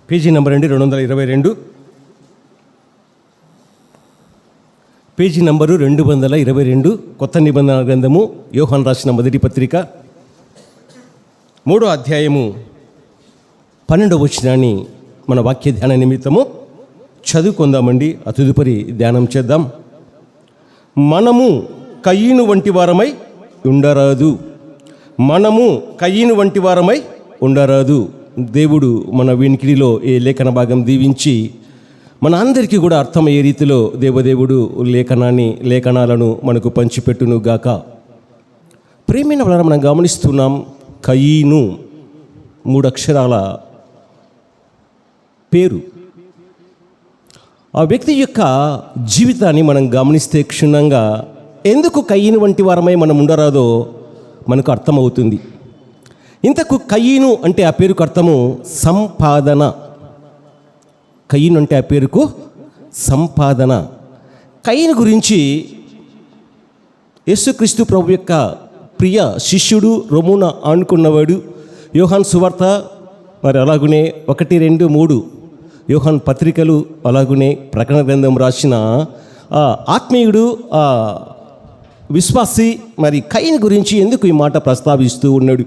Page number అండి 222, page number 222, కొత్త నిబంధన గ్రంథము, యోహాను రాసిన మొదటి పత్రిక 3వ అధ్యాయము 12వ వచనాన్ని మన వాక్య ధ్యాన నిమిత్తము చదువుకుందామండి. ఆ తదుపరి ధ్యానం చేద్దాం. మనము కయీను వంటి వారమై ఉండరాదు. మనము కయీను వంటి వారమై ఉండరాదు. దేవుడు మన వినికిడిలో ఈ లేఖన భాగం దీవించి మన అందరికీ కూడా అర్థమయ్యే రీతిలో దేవదేవుడు లేఖనాలను మనకు పంచిపెట్టును గాక. ప్రేమైన వలన మనం గమనిస్తున్నాం, కయీను 3 అక్షరాల పేరు. ఆ వ్యక్తి యొక్క జీవితాన్ని మనం గమనిస్తే క్షుణ్ణంగా ఎందుకు కయీను వంటి వారమై మనం ఉండరాదో మనకు అర్థమవుతుంది. ఇంతకు కయీను అంటే ఆ పేరుకు అర్థము సంపాదన. కయీను అంటే ఆ పేరుకు సంపాదన. కయీను గురించి యేసుక్రీస్తు ప్రభు యొక్క ప్రియ శిష్యుడు, రొమ్మున ఆనుకున్నవాడు, యోహాను సువార్త, మరి అలాగునే 1, 2, 3 యోహాను పత్రికలు, అలాగునే ప్రకటన గ్రంథం రాసిన ఆత్మీయుడు, విశ్వాసి, మరి కయీను గురించి ఎందుకు ఈ మాట ప్రస్తావిస్తూ ఉన్నాడు?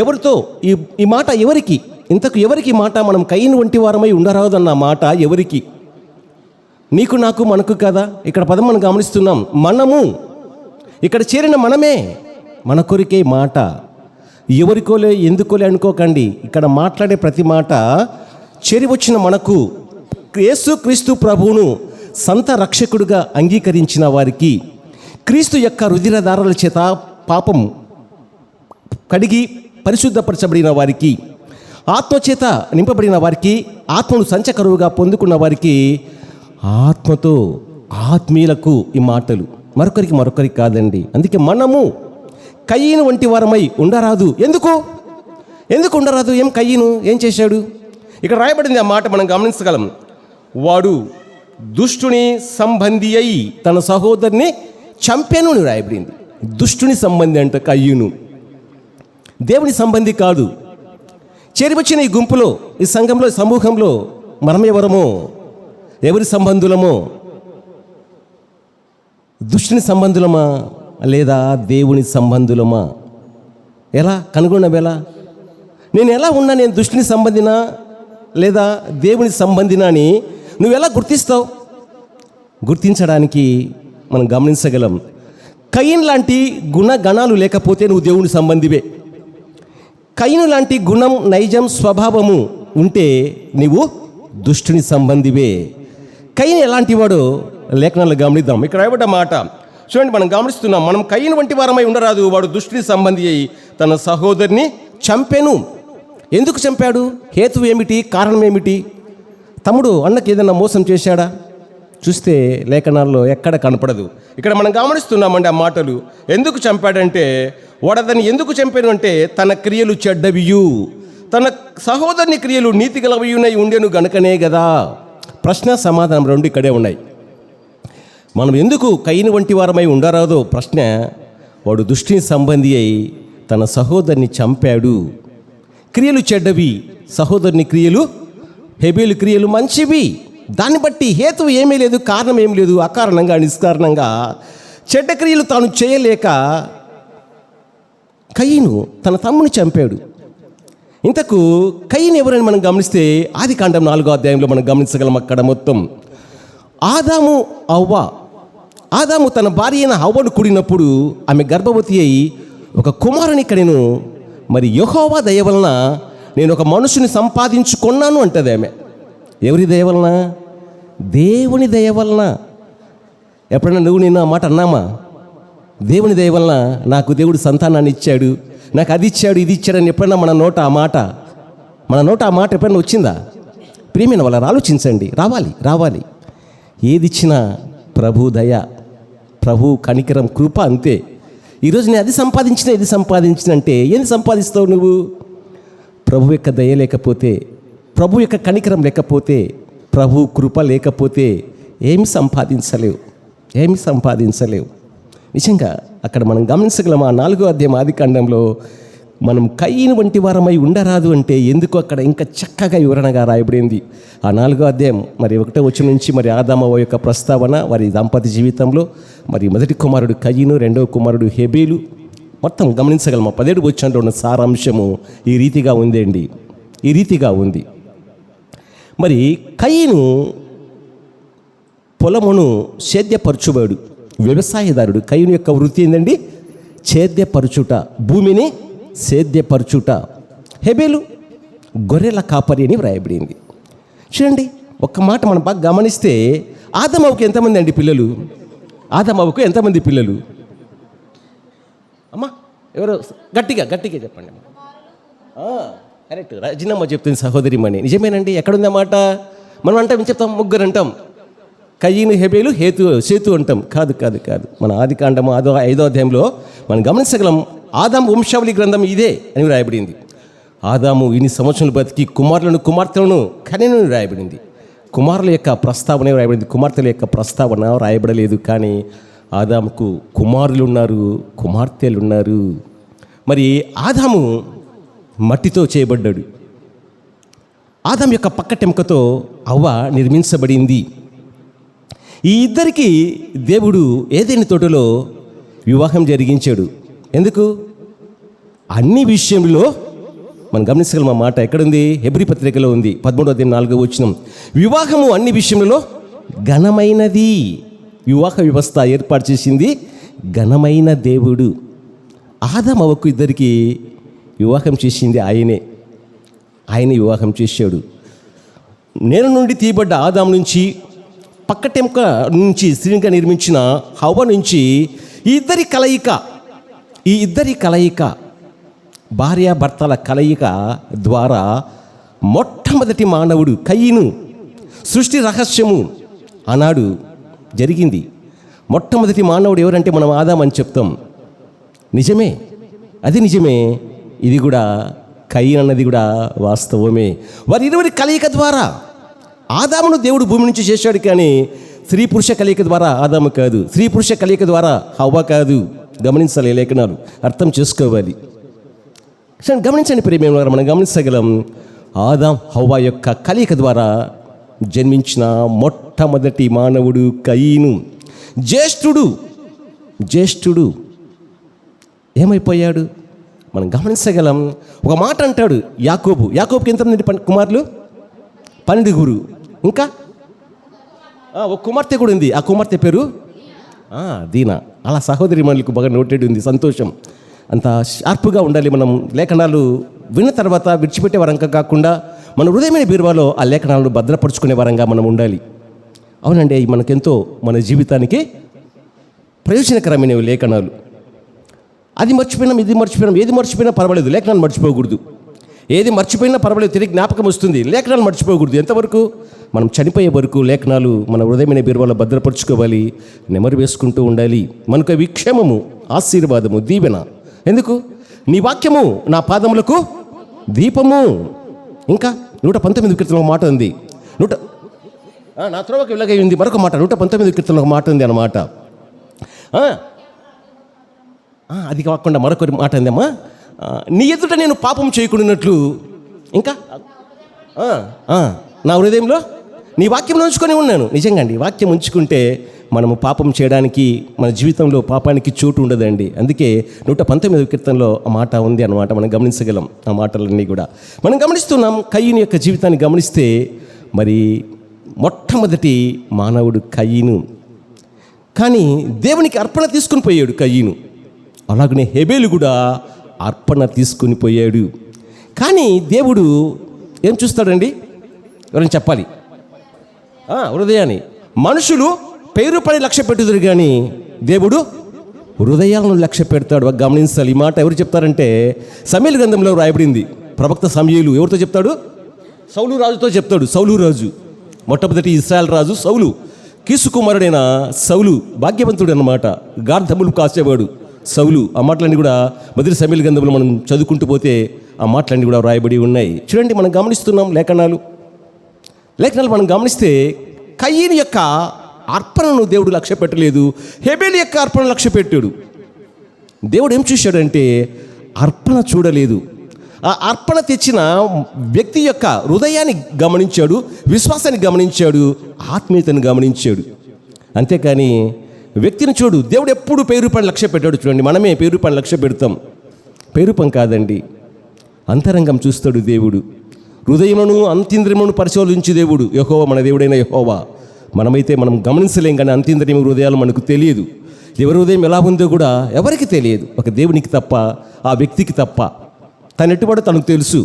ఎవరితో ఈ మాట ఎవరికి? ఇంతకు ఎవరికి మాట? మనం కయీను వంటి వారమై ఉండరాదన్న మాట ఎవరికి? నీకు, నాకు, మనకు కదా. ఇక్కడ పదం మనం గమనిస్తున్నాం. మనము, ఇక్కడ చేరిన మనమే, మన కొరికే మాట. ఎవరికోలే ఎందుకోలే అనుకోకండి. ఇక్కడ మాట్లాడే ప్రతి మాట చేరి వచ్చిన మనకు, యేసుక్రీస్తు ప్రభువును సంత రక్షకుడుగా అంగీకరించిన వారికి, క్రీస్తు యొక్క రుధిరధారల చేత పాపం కడిగి పరిశుద్ధపరచబడిన వారికి, ఆత్మచేత నింపబడిన వారికి, ఆత్మను సంచకరువుగా పొందుకున్న వారికి, ఆత్మతో ఆత్మీయులకు ఈ మాటలు. మరొకరికి కాదండి. అందుకే మనము కయీను వంటి వారమై ఉండరాదు. ఎందుకు ఉండరాదు? కయీను ఏం చేశాడు? ఇక్కడ రాయబడింది ఆ మాట మనం గమనించగలం. వాడు దుష్టుని సంబంధి అయి తన సహోదరుని చంపెను అని రాయబడింది. దుష్టుని సంబంధి అంట కయీను, దేవుని సంబంధి కాదు. చేరివచ్చిన ఈ గుంపులో, ఈ సంఘంలో, ఈ సమూహంలో మనం ఎవరి సంబంధులమో? దుష్టుని సంబంధులమా లేదా దేవుని సంబంధులమా? ఎలా కనుగొనవేలా? నేను ఎలా ఉన్నా, నేను దుష్టుని సంబంధినా లేదా దేవుని సంబంధినా అని నువ్వు ఎలా గుర్తిస్తావు? గుర్తించడానికి మనం గమనించగలం. కయీను లాంటి గుణగణాలు లేకపోతే నువ్వు దేవుని సంబంధివే. కయీను లాంటి గుణం, నైజం, స్వభావము ఉంటే నీవు దుష్టుని సంబంధివే. కయీను ఎలాంటి వాడో లేఖనాలు గమనిద్దాం. ఇక్కడ రాయబడ్డ మాట చూడండి, మనం గమనిస్తున్నాం. మనం కయీను వంటి వారమై ఉండరాదు. వాడు దుష్టుని సంబంధి అయి తన సహోదరుని చంపెను. ఎందుకు చంపాడు? హేతువు ఏమిటి? కారణం ఏమిటి? తమ్ముడు అన్నకి ఏదైనా మోసం చేశాడా? చూస్తే లేఖనాల్లో ఎక్కడ కనపడదు. ఇక్కడ మనం గమనిస్తున్నామండి ఆ మాటలు. ఎందుకు చంపాడంటే, వాడదని ఎందుకు చంపాడు అంటే, తన క్రియలు చెడ్డవియు, తన సహోదరుని క్రియలు నీతి గలవియునై ఉండెను గనుకనే కదా. ప్రశ్న సమాధానం 2 ఇక్కడే ఉన్నాయి. మనం ఎందుకు కయీను వంటి వారమై ఉండరాదో ప్రశ్న. వాడు దుష్టిని సంబంధి అయి తన సహోదరుని చంపాడు. క్రియలు చెడ్డవి, సహోదరుని క్రియలు, హేబేలు క్రియలు మంచివి. దాన్ని బట్టి హేతువు ఏమీ లేదు, కారణం ఏమీ లేదు. అకారణంగా, నిష్కారణంగా చెడ్డ క్రియలు తాను చేయలేక కయీను తన తమ్ముని చంపాడు. ఇంతకు కయీను ఎవరని మనం గమనిస్తే ఆదికాండం 4వ అధ్యాయంలో మనం గమనించగలం. అక్కడ మొత్తం ఆదాము తన భార్య అయిన హవ్వను కూడినప్పుడు ఆమె గర్భవతి అయి ఒక కుమారుని కనెను. మరి యెహోవా దయ వలన నేను ఒక మనుషుని సంపాదించుకున్నాను అంటది ఆమె. ఎవరి దయ వలన? దేవుని దయ వలన. ఎప్పుడైనా నేను ఆ మాట అన్నామా? దేవుని దయ వలన నాకు దేవుడు సంతానాన్ని ఇచ్చాడు, నాకు అది ఇచ్చాడు, ఇది ఇచ్చాడని ఎప్పుడైనా మన నోట ఆ మాట ఎప్పుడైనా వచ్చిందా? ప్రియమైన వాళ్ళని ఆలోచించండి. రావాలి. ఏది ఇచ్చినా ప్రభు దయ, ప్రభు కనికరం, కృప, అంతే. ఈరోజు నేను అది సంపాదించిన, ఇది సంపాదించిన అంటే ఏది సంపాదిస్తావు నువ్వు? ప్రభు యొక్క దయ లేకపోతే, ప్రభు యొక్క కనికరం లేకపోతే, ప్రభు కృప లేకపోతే ఏమి సంపాదించలేవు. నిజంగా అక్కడ మనం గమనించగలం. ఆ 4వ అధ్యాయం ఆదికాండంలో మనం కయ్యను వంటి వారమై ఉండరాదు అంటే ఎందుకు అక్కడ ఇంకా చక్కగా వివరణగా రాయబడింది. ఆ 4వ అధ్యాయం మరి 1వ వచనం నుంచి మరి ఆదాము హవ్వ యొక్క ప్రస్తావన, వారి దాంపత్య జీవితంలో మరి మొదటి కుమారుడు కయ్యను, 2వ కుమారుడు హేబేలు మొత్తం గమనించగలము. 17వ వచనంలో ఉన్న సారాంశము ఈ రీతిగా ఉందండి, ఈ రీతిగా ఉంది. మరి కయ్యను పొలమును సేద్యపరచువాడు, వ్యవసాయదారుడు. కయ్యను యొక్క వృత్తి ఏంటండి? సేద్యపరచుట, భూమిని సేద్యపరచుట. హేబేలు గొర్రెల కాపరి అని వ్రాయబడింది. చూడండి, ఒక్క మాట మనం బాగా గమనిస్తే ఆదాము హవ్వకు ఎంతమంది అండి పిల్లలు? ఆదాము హవ్వకు ఎంతమంది పిల్లలు? అమ్మా ఎవరో గట్టిగా గట్టిగా చెప్పండి. కరెక్ట్, రజనమ్మ చెప్తుంది సహోదరిమణి. నిజమేనండి. ఎక్కడుంది ఆ మాట? మనం అంటాం, ఏం చెప్తాం? ముగ్గురు అంటాం, కయ్యను, హేబేలు, సేతు అంటాం. కాదు కాదు కాదు. మన ఆదికాండము 5వ అధ్యాయంలో మనం గమనించగలం. ఆదాము వంశావళి గ్రంథం ఇదే అని రాయబడింది. ఆదాము ఇన్ని సంవత్సరాలు బతికి కుమారులను కుమార్తెలను కనెను రాయబడింది. కుమారుల యొక్క ప్రస్తావన రాయబడింది, కుమార్తెల యొక్క ప్రస్తావన రాయబడలేదు. కానీ ఆదాముకు కుమారులు ఉన్నారు, కుమార్తెలు ఉన్నారు. మరి ఆదాము మట్టితో చేయబడ్డాడు. ఆదాము యొక్క పక్కటెంకతో హవ్వ నిర్మించబడింది. ఈ ఇద్దరికి దేవుడు ఏదైనా తోటలో వివాహం జరిగించాడు. ఎందుకు? అన్ని విషయంలో మనం గమనించగలం. ఆ మాట ఎక్కడుంది? హెబ్రీ పత్రికలో ఉంది, 13వ అధ్యాయం 4వ వచనం. వివాహము అన్ని విషయంలో ఘనమైనది. వివాహ వ్యవస్థ ఏర్పాటు చేసింది ఘనమైన దేవుడు. ఆదాము హవ్వకు ఇద్దరికి వివాహం చేసింది ఆయనే వివాహం చేశాడు. నేల నుండి తీయబడ్డ ఆదాము నుంచి, పక్కటెంక నుంచి స్త్రీగా నిర్మించిన హవ్వ నుంచి ఈ ఇద్దరి కలయిక భార్యాభర్తల కలయిక ద్వారా మొట్టమొదటి మానవుడు కయ్యను. సృష్టి రహస్యము ఆనాడు జరిగింది. మొట్టమొదటి మానవుడు ఎవరంటే మనం ఆదాము అని చెప్తాం. నిజమే, అది నిజమే. ఇది కూడా కయ్యను అన్నది కూడా వాస్తవమే. వారి ఇరువురి కలయిక ద్వారా ఆదామును దేవుడు భూమి నుంచి చేశాడు. కానీ స్త్రీ పురుష కలయిక ద్వారా ఆదాము కాదు, స్త్రీ పురుష కలయిక ద్వారా హవ్వ కాదు. గమనించాలి, లేఖనాలు అర్థం చేసుకోవాలి. గమనించండి ప్రేమ, మనం గమనించగలం. ఆదాం హవ్వ యొక్క కలయిక ద్వారా జన్మించిన మొట్టమొదటి మానవుడు కయ్యను. జ్యేష్ఠుడు ఏమైపోయాడు మనం గమనించగలం. ఒక మాట అంటాడు యాకోబుకి ఎంతమంది కుమారులు? 12. ఇంకా ఒక కుమార్తె కూడా ఉంది. ఆ కుమార్తె పేరు దీనా. అలా సహోదరి మనలకు బాగా నోటెడ్ ఉంది. సంతోషం. అంత షార్ప్గా ఉండాలి. మనం లేఖనాలు విన్న తర్వాత విడిచిపెట్టే వరంగా కాకుండా మన హృదయమైన బీరువాలో ఆ లేఖనాలను భద్రపరుచుకునే వరంగా మనం ఉండాలి. అవునండి, మనకెంతో మన జీవితానికి ప్రయోజనకరమైనవి లేఖనాలు. అది మర్చిపోయినాం, ఇది మర్చిపోయినాం. ఏది మర్చిపోయినా పర్వాలేదు, లేఖనాలు మర్చిపోకూడదు. ఏది మర్చిపోయినా పర్వాలేదు, తిరిగి జ్ఞాపకం వస్తుంది. లేఖనాలు మర్చిపోకూడదు. ఎంతవరకు? మనం చనిపోయే వరకు లేఖనాలు మన హృదయమైన బీరువాలో భద్రపరుచుకోవాలి, నెమరు వేసుకుంటూ ఉండాలి. మనకు విక్షేమము, ఆశీర్వాదము, దీవెన. ఎందుకు? నీ వాక్యము నా పాదములకు దీపము. ఇంకా 119 కీర్తనలో ఒక మాట ఉంది. నా త్రోవకు వెలుగై ఉంది మరొక మాట. 119 కీర్తనలో ఒక మాట ఉంది అన్నమాట. అది కాకుండా మరొక మాట ఉందమ్మా. నీ ఎదుట నేను పాపం చేయకుండానట్లు. ఇంకా నా హృదయంలో నీ వాక్యం ఉంచుకొని ఉన్నాను. నిజంగా అండి, వాక్యం ఉంచుకుంటే మనము పాపం చేయడానికి, మన జీవితంలో పాపానికి చోటు ఉండదండి. అందుకే 119 కీర్తనలో ఆ మాట ఉంది అన్నమాట. మనం గమనించగలం ఆ మాటలన్నీ కూడా మనం గమనిస్తున్నాం. కయ్యను యొక్క జీవితాన్ని గమనిస్తే మరి మొట్టమొదటి మానవుడు కయ్యను. కానీ దేవునికి అర్పణ తీసుకుని పోయాడు కయ్యను. అలాగనే హేబేలు కూడా అర్పణ తీసుకుని పోయాడు. కానీ దేవుడు ఏం చూస్తాడండి? ఎవరైనా చెప్పాలి? హృదయాన్ని. మనుషులు పేరు పడి లక్ష్య పెట్టుదురు, కానీ దేవుడు హృదయాలను లక్ష్య పెడతాడు. గమనించాలి. ఈ మాట ఎవరు చెప్తారంటే సమూయేలు గ్రంథంలో రాయబడింది. ప్రవక్త సమూయేలు ఎవరితో చెప్తాడు? సౌలు రాజుతో చెప్తాడు. సౌలు రాజు, మొట్టమొదటి ఇశ్రాయేల్ రాజు సౌలు. కీసు కుమారుడైన సౌలు భాగ్యవంతుడు అన్నమాట. గార్ధములు కాసేవాడు సౌలు. ఆ మాటలన్నీ కూడా మొదటి సమూయేలు గ్రంథంలో మనం చదువుకుంటూ పోతే ఆ మాటలన్నీ కూడా రాయబడి ఉన్నాయి. చూడండి, మనం గమనిస్తున్నాం లేఖనాలు మనం గమనిస్తే కయ్యను యొక్క అర్పణను దేవుడు లక్ష్య పెట్టలేదు, హేబేలు యొక్క అర్పణ లక్ష్య పెట్టాడు. దేవుడు ఏం చూశాడంటే అర్పణ చూడలేదు. ఆ అర్పణ తెచ్చిన వ్యక్తి యొక్క హృదయాన్ని గమనించాడు, విశ్వాసాన్ని గమనించాడు, ఆత్మీయతను గమనించాడు. అంతేకాని వ్యక్తిని చూడు. దేవుడు ఎప్పుడు పేరు రూపాయలు లక్ష్య పెట్టాడు. చూడండి, మనమే పేరు రూపాయలు లక్ష్య పెడతాం. పేరూపం కాదండి, అంతరంగం చూస్తాడు దేవుడు. హృదయమును అంతీంద్రియమును పరిశోధించు దేవుడు యెహోవా, మన దేవుడైన యెహోవా. మనమైతే మనం గమనించలేం, కానీ అంతీంద్రియం హృదయాలు మనకు తెలియదు. ఎవరి హృదయం ఎలా ఉందో కూడా ఎవరికి తెలియదు, ఒక దేవునికి తప్ప, ఆ వ్యక్తికి తప్ప. తను ఎట్టుబడో తనకు తెలుసు,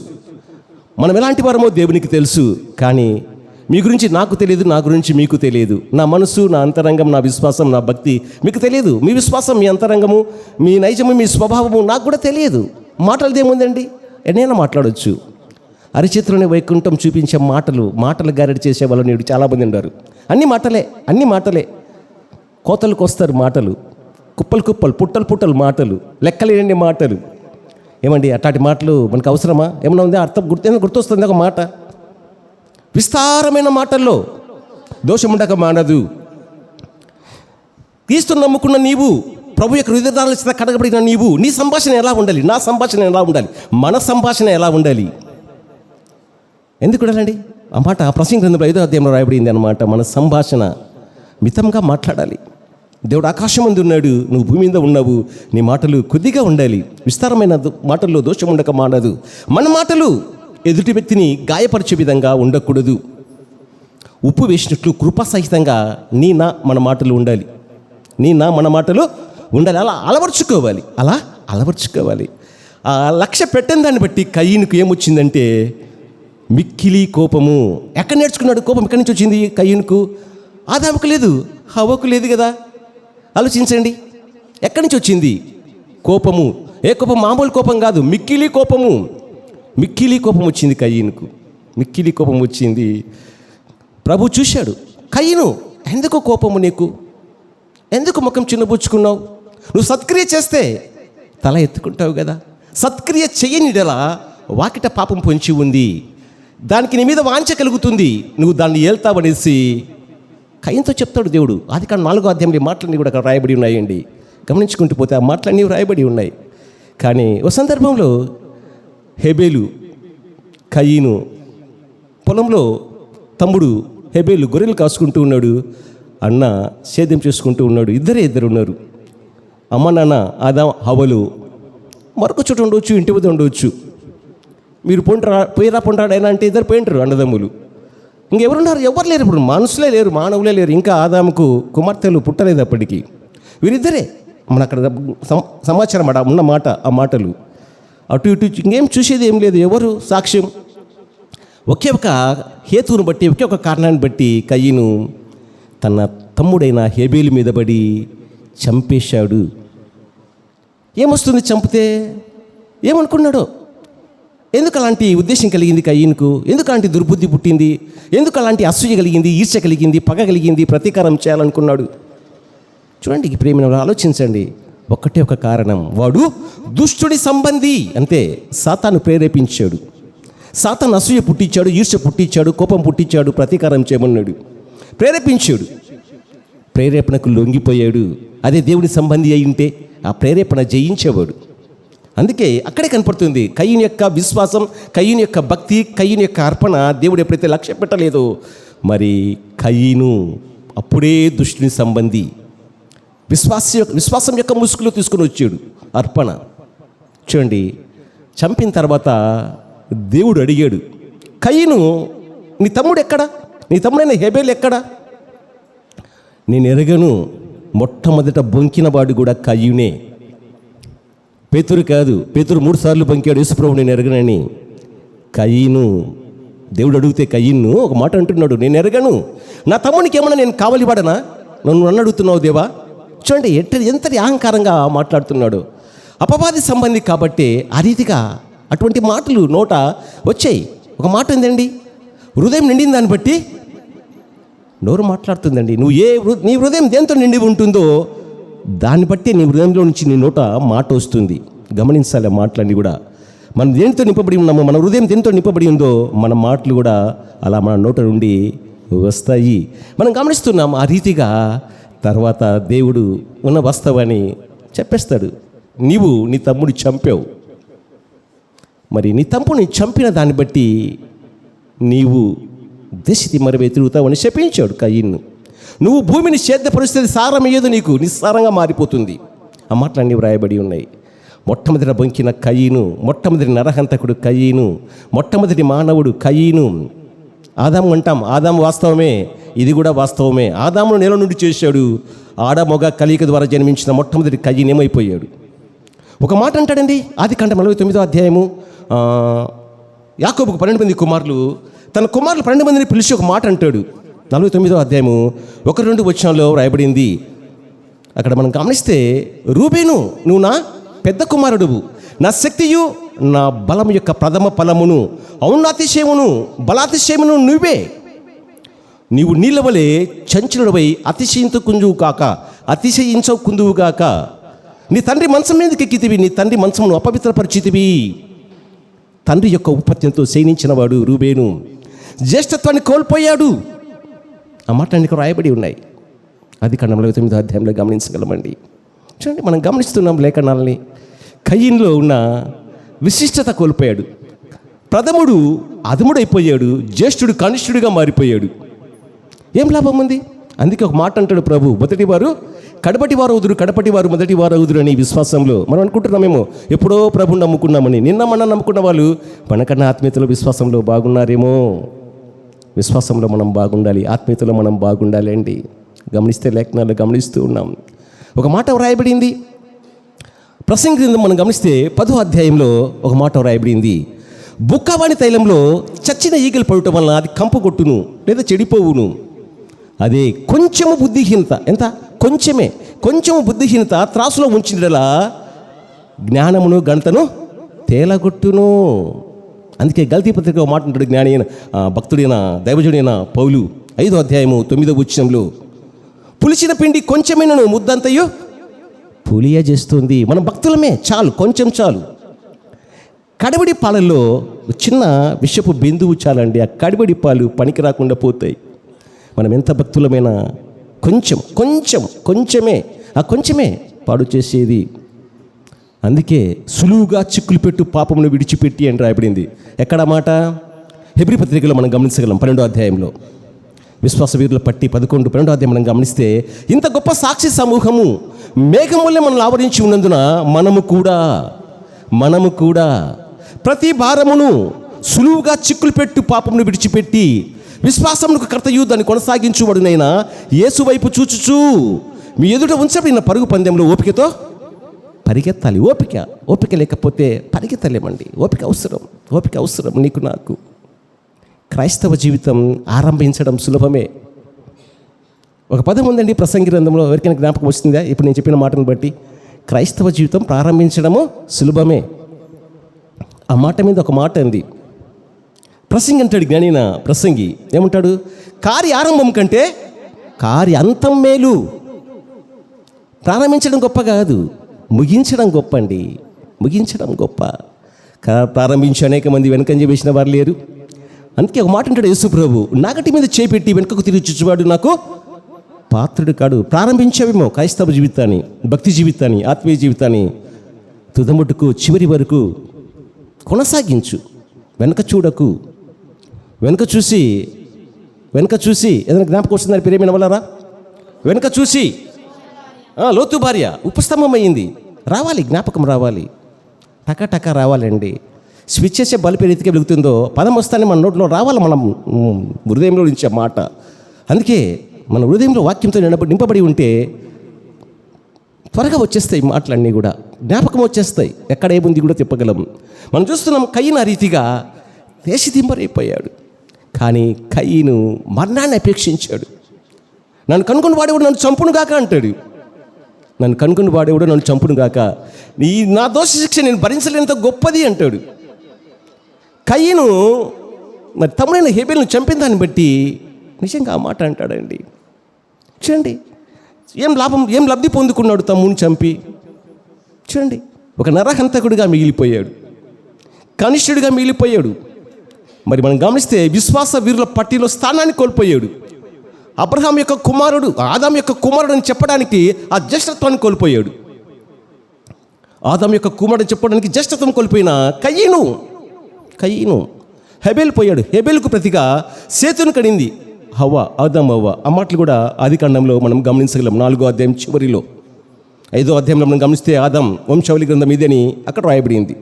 మనం ఎలాంటి వారమో దేవునికి తెలుసు. కానీ మీ గురించి నాకు తెలియదు, నా గురించి మీకు తెలియదు. నా మనసు, నా అంతరంగం, నా విశ్వాసం, నా భక్తి మీకు తెలియదు. మీ విశ్వాసం, మీ అంతరంగము, మీ నైజము, మీ స్వభావము నాకు కూడా తెలియదు. మాటలదేముందండి, ఎన్నైనా మాట్లాడవచ్చు. అరిచేతిలోనే వైకుంఠం చూపించే మాటలు గారెడి చేసే వాళ్ళు నేడు చాలామంది ఉన్నారు. అన్ని మాటలే కోతలకు వస్తారు మాటలు, కుప్పలు పుట్టలు మాటలు, లెక్కలేని మాటలు. ఏమండి, అట్లాంటి మాటలు మనకు అవసరమా? ఏమన్నా ఉందా? అర్థం గుర్తొస్తుంది ఒక మాట. విస్తారమైన మాటల్లో దోషముండక మానదు. క్రీస్తును నమ్ముకున్న నీవు, ప్రభు యొక్క హృదయాల చేత కడగబడిన నీవు, నీ సంభాషణ ఎలా ఉండాలి? నా సంభాషణ ఎలా ఉండాలి? మన సంభాషణ ఎలా ఉండాలి? ఎందుకు ఉండాలండి? ఆ మాట ప్రసంగి గ్రంథంలో 5వ అధ్యాయంలో రాయబడింది అన్నమాట. మన సంభాషణ మితంగా మాట్లాడాలి. దేవుడు ఆకాశం ముందు ఉన్నాడు, నువ్వు భూమి మీద ఉన్నావు. నీ మాటలు కొద్దిగా ఉండాలి. విస్తారమైన మాటల్లో దోషం ఉండక మానదు. మన మాటలు ఎదుటి వ్యక్తిని గాయపరిచే విధంగా ఉండకూడదు. ఉప్పు వేసినట్లు కృపాసహితంగా మన మాటలు ఉండాలి. మన మాటలు ఉండాలి. అలా అలవర్చుకోవాలి. ఆ లక్ష్య పెట్టిన దాన్ని బట్టి కయీనుకు ఏమొచ్చిందంటే మిక్కిలి కోపము. ఎక్కడ నేర్చుకున్నాడు కోపం? ఎక్కడి నుంచి వచ్చింది కయీనుకు? ఆదాముకు లేదు, హవ్వకు లేదు కదా. ఆలోచించండి, ఎక్కడి నుంచి వచ్చింది కోపము? ఏ కోపం? మామూలు కోపం కాదు, మిక్కిలి కోపం వచ్చింది కయీనుకు. మిక్కిలి కోపం వచ్చింది. ప్రభు చూశాడు, కయీను ఎందుకు కోపము నీకు? ఎందుకు ముఖం చిన్నబుచ్చుకున్నావు? నువ్వు సత్క్రియ చేస్తే తల ఎత్తుకుంటావు కదా. సత్క్రియ చెయ్యనిడలా వాకిట పాపం పొంచి ఉంది, దానికి నీ మీద వాంఛ కలుగుతుంది, నువ్వు దాన్ని ఏల్తావనేసి కయీనుతో చెప్తాడు దేవుడు. ఆదికాండం 4వ అధ్యాయంలో మాటలన్నీ కూడా అక్కడ రాయబడి ఉన్నాయండి. గమనించుకుంటూ పోతే ఆ మాటలన్నీ రాయబడి ఉన్నాయి. కానీ ఓ సందర్భంలో హెబేలు, కయీను పొలంలో తమ్ముడు హెబేలు గొర్రెలు కాసుకుంటూ ఉన్నాడు, అన్న సేద్యం చేసుకుంటూ ఉన్నాడు. ఇద్దరు ఉన్నారు. అమ్మ నాన్న ఆదాం హవ్వలు మరొక చోట ఉండవచ్చు, ఇంటి వద్ద ఉండవచ్చు. మీరు పొంటాడైనా అంటే ఇద్దరు పోయింటారు అన్నదమ్ములు. ఇంకెవరున్నారు? ఎవరు లేరు. ఇప్పుడు మానవులే లేరు. ఇంకా ఆదాముకు కుమార్తెలు పుట్టలేదు అప్పటికి. వీరిద్దరే మన అక్కడ సమాచారం ఉన్న మాట, ఆ మాటలు అటు ఇటు ఇంకేం చూసేది ఏం లేదు. ఎవరు సాక్ష్యం? ఒకే ఒక హేతువును బట్టి, ఒకే ఒక కారణాన్ని బట్టి కయీను తన తమ్ముడైన హేబేలు మీద పడి చంపేశాడు. ఏమొస్తుంది చంపితే? ఏమనుకున్నాడో? ఎందుకు అలాంటి ఉద్దేశం కలిగింది కయీనుకు? ఎందుకు అలాంటి దుర్బుద్ధి పుట్టింది? ఎందుకు అలాంటి అసూయ కలిగింది, ఈర్ష్య కలిగింది, పగ కలిగింది, ప్రతీకారం చేయాలనుకున్నాడు? చూడండి, ప్రేమ ఆలోచించండి. ఒక్కటే ఒక కారణం, వాడు దుష్టుడి సంబంధి. అంతే. సాతాను ప్రేరేపించాడు. సాతాను అసూయ పుట్టించాడు, ఈర్ష్య పుట్టించాడు, కోపం పుట్టించాడు, ప్రతీకారం చేయమన్నాడు, ప్రేరేపించాడు. ప్రేరేపణకు లొంగిపోయాడు. అదే దేవుని సంబంధి అయి ఉంటే ఆ ప్రేరేపణ జయించేవాడు. అందుకే అక్కడే కనపడుతుంది కయీను యొక్క విశ్వాసం, కయీను యొక్క భక్తి, కయీను యొక్క అర్పణ దేవుడు ఎప్పుడైతే లక్ష్య పెట్టలేదో, మరి కయీను అప్పుడే దుష్టుని సంబంధి. విశ్వాసం యొక్క ముసుగులో తీసుకుని వచ్చాడు అర్పణ. చూడండి, చంపిన తర్వాత దేవుడు అడిగాడు, కయీను నీ తమ్ముడు ఎక్కడా? నీ తమ్ముడైన హేబేలు ఎక్కడా? నేను ఎరగను. మొట్టమొదట బొంకిన వాడు కూడా కయీనే, పేతురు కాదు. పేతురు 3 సార్లు బొంకాడు, యేసుప్రభు నేను ఎరగనని. కయీను, దేవుడు అడిగితే కయీను ఒక మాట అంటున్నాడు, నేను ఎరగను. నా తమ్మునికి ఏమన్నా నేను కావలివాడనా? నన్ను అడుగుతున్నావు దేవా? చూడండి ఎంతటి అహంకారంగా మాట్లాడుతున్నాడు. అపవాది సంబంధి కాబట్టి ఆ రీతిగా అటువంటి మాటలు నోట వచ్చాయి. ఒక మాట ఏందండి, హృదయం నిండిన దాన్ని బట్టి నోరు మాట్లాడుతుందండి. నీ హృదయం దేంతో నిండి ఉంటుందో దాన్ని బట్టి నీ హృదయంలో నుంచి నీ నోట మాట వస్తుంది. గమనించాలి, మాటలన్నీ కూడా మనం దేనితో నింపబడి ఉన్నామో, మన హృదయం దేనితో నింపబడి ఉందో మన మాటలు కూడా అలా మన నోట నుండి వస్తాయి. మనం గమనిస్తున్నాం. ఆ రీతిగా తర్వాత దేవుడు ఉన్న వాస్తవాన్ని చెప్పేస్తాడు. నీవు నీ తమ్ముడు చంపావు, మరి నీ తమ్ముని చంపిన దాన్ని బట్టి నీవు దిశ మరవే తిరుగుతావని శపించాడు కయీన్ను. నువ్వు భూమిని సేద్యపరిస్థితి సారం ఏదో నీకు నిస్సారంగా మారిపోతుంది. ఆ మాటలన్నీ వ్రాయబడి ఉన్నాయి. మొట్టమొదటి బొంకిన కయీను, మొట్టమొదటి నరహంతకుడు కయీను, మొట్టమొదటి మానవుడు కయీను. ఆదాము అంటాం, ఆదాము వాస్తవమే, ఇది కూడా వాస్తవమే. ఆదామును నేల నుండి చేశాడు. ఆడ మొగ కలియిక ద్వారా జన్మించిన మొట్టమొదటి కయీను ఏమైపోయాడు? ఒక మాట అంటాడండి, ఆదికాండం 49వ అధ్యాయము. యాకోబుకు 12 మంది కుమారులు, తన కుమారులు 12 మందిని పిలిచి ఒక మాట అంటాడు. 49వ అధ్యాయము 1-2 వచనాల్లో రాయబడింది. అక్కడ మనం గమనిస్తే, రూబేను, నువ్వు నా పెద్ద కుమారుడువు, నా శక్తియు నా బలం యొక్క ప్రథమ ఫలమును, ఔన్నతిశయమును బలాతిశయమును నువ్వే. నీవు నీళ్ళ వలె చంచలుడవై అతిశయించకుందువు కాక. నీ తండ్రి మంచం మీదకి ఎక్కితివి, నీ తండ్రి మంచమును అపవిత్రపరిచితివి. తండ్రి యొక్క ఉపత్యంతో శయనించిన వాడు రూబేను జ్యేష్ఠత్వాన్ని కోల్పోయాడు. ఆ మాటలన్నీ రాయబడి ఉన్నాయి. ఆదికాండం 49వ అధ్యాయంలో గమనించగలమండి. చూడండి, మనం గమనిస్తున్నాం లేఖనాలని. కయీన్లో ఉన్న విశిష్టత కోల్పోయాడు. ప్రథముడు అధముడైపోయాడు, జ్యేష్ఠుడు కనిష్ఠుడిగా మారిపోయాడు. ఏం లాభం ఉంది? అందుకే ఒక మాట అంటాడు ప్రభు, మొదటివారు కడపటివారు అవుదురు, కడపటివారు మొదటివారు అవుదురు అని. విశ్వాసంలో మనం అనుకుంటున్నామేమో ఎప్పుడో ప్రభుని నమ్ముకున్నామని. నిన్న మన నమ్ముకున్న వాళ్ళు మనకన్నా ఆత్మీయతలో విశ్వాసంలో బాగున్నారేమో. విశ్వాసంలో మనం బాగుండాలి, ఆత్మీయతలో మనం బాగుండాలి అండి. గమనిస్తే లేఖనాలు గమనిస్తూ ఉన్నాం. ఒక మాట వ్రాయబడింది ప్రసంగి గ్రంథం. మనం గమనిస్తే 10వ అధ్యాయంలో ఒక మాట వ్రాయబడింది, బుక్కవాణి తైలంలో చచ్చిన ఈగలు పడటం వలన అది కంపు కొట్టును లేదా చెడిపోవును. అదే కొంచెము బుద్ధిహీనత, ఎంత కొంచెము బుద్ధిహీనత త్రాసులో ఉంచినలా జ్ఞానమును గణతను తేలగొట్టును. అందుకే గల్తీ పత్రిక మాట ఉంటాడు జ్ఞాని అయిన భక్తుడైన దైవజుడైన పౌలు 5వ అధ్యాయము 9వ వచనంలో, పులిచిన పిండి కొంచెమైనను ముద్దంతయు పులియ చేస్తుంది. మనం భక్తులమే, చాలు, కొంచెం చాలు. కడబడి పాలల్లో చిన్న విషపు బిందువు చాలండి, ఆ కడబడి పాలు పనికి రాకుండా పోతాయి. మనం ఎంత భక్తులమైనా కొంచెమే, ఆ కొంచెమే పాడు చేసేది. అందుకే సులువుగా చిక్కులు పెట్టు పాపమును విడిచిపెట్టి అని రాయబడింది. ఎక్కడ మాట? హెబ్రీ పత్రికలో మనం గమనించగలం 12వ అధ్యాయంలో. విశ్వాస వీరుల పట్టి 11-12వ అధ్యాయం మనం గమనిస్తే, ఇంత గొప్ప సాక్షి సమూహము మేఘం వల్లే మనల్ని ఆవరించి ఉన్నందున మనము కూడా ప్రతి భారమును సులువుగా చిక్కులు పెట్టు పాపమును విడిచిపెట్టి విశ్వాసమునకు కర్తయు దాన్ని కొనసాగించువాడునైనా యేసు వైపు చూచుచూ మీ ఎదుట ఉంచబడిన పరుగు పందెంలో ఓపికతో పరిగెత్తాలి. ఓపిక లేకపోతే పరిగెత్తలేమండి. ఓపిక అవసరం నీకు నాకు. క్రైస్తవ జీవితం ఆరంభించడం సులభమే. ఒక పదం ఉందండి ప్రసంగి గ్రంథంలో, ఎవరికైనా జ్ఞాపకం వస్తుందా ఇప్పుడు నేను చెప్పిన మాటను బట్టి? క్రైస్తవ జీవితం ప్రారంభించడము సులభమే. ఆ మాట మీద ఒక మాట ఉంది. ప్రసంగి అంటాడు, జ్ఞానిన ప్రసంగి ఏమంటాడు? కార్య ఆరంభం కంటే కార్య అంతం మేలు. ప్రారంభించడం గొప్ప కాదు, ముగించడం గొప్ప అండి. ముగించడం గొప్ప. ప్రారంభించి అనేక మంది వెనకంజ వేసిన వారు లేరు. అందుకే ఒక మాట అంటాడు యేసు ప్రభు, నాగటి మీద చేపెట్టి వెనుకకు తిరిగి చూచువాడు నాకు పాత్రుడు కాడు. ప్రారంభించావేమో క్రైస్తవ జీవితాన్ని, భక్తి జీవితాన్ని, ఆత్మీయ జీవితాన్ని, తుదముట్టుకు చివరి వరకు కొనసాగించు. వెనక చూడకు. వెనక చూసి ఏదైనా జ్ఞాపకం వస్తుందని ప్రియమైన వాళ్ళారా? వెనక చూసి లోతు భార్య ఉపస్తంభం అయ్యింది. రావాలి, జ్ఞాపకం రావాలి, టకా రావాలండి. స్విచ్ చేసే బల్బు ఏ రీతిగా వెలుగుతుందో పదం వస్తానే మన నోట్లో రావాలి, మనం హృదయంలో నుంచి ఆ మాట. అందుకే మన హృదయంలో వాక్యంతో నింపబడి ఉంటే త్వరగా వచ్చేస్తాయి మాటలన్నీ కూడా, జ్ఞాపకం వచ్చేస్తాయి. ఎక్కడ ఏముంది కూడా తిప్పగలం. మనం చూస్తున్నాం కయీను ఆ రీతిగా దేశదింపరైపోయాడు. కానీ కయీను మరణాన్ని అపేక్షించాడు. నన్ను కనుగొని వాడేవాడు నన్ను చంపును గాక అంటాడు. నా దోష శిక్ష నేను భరించలేనంత గొప్పది అంటాడు. కయీను మరి తమ్ముడైన హేబెలును చంపిన దాన్ని బట్టి నిజంగా ఆ మాట అంటాడండి. చూడండి, ఏం లబ్ధి పొందుకున్నాడు తమ్ముని చంపి. చూడండి, ఒక నరహంతకుడిగా మిగిలిపోయాడు, కనిష్ఠుడిగా మిగిలిపోయాడు. మరి మనం గమనిస్తే విశ్వాస వీరుల పట్టిలో స్థానాన్ని కోల్పోయాడు. అబ్రహాం యొక్క కుమారుడు, ఆదాం యొక్క కుమారుడు అని చెప్పడానికి ఆ జ్యేష్ఠత్వాన్ని కోల్పోయాడు. ఆదాం యొక్క కుమారుడు చెప్పడానికి జ్యేష్ఠత్వం కోల్పోయిన కయీను కయీను. హెబెల్ పోయాడు. హెబెల్కు ప్రతిగా సేతును కడింది హవ్వ, ఆదాము హవ్వ. ఆ మాటలు కూడా ఆదికాండంలో మనం గమనించగలం. 4వ అధ్యాయం చివరిలో. 5వ అధ్యాయంలో మనం గమనిస్తే ఆదాం వంశావళి గ్రంథం ఇదని అక్కడ రాయబడింది.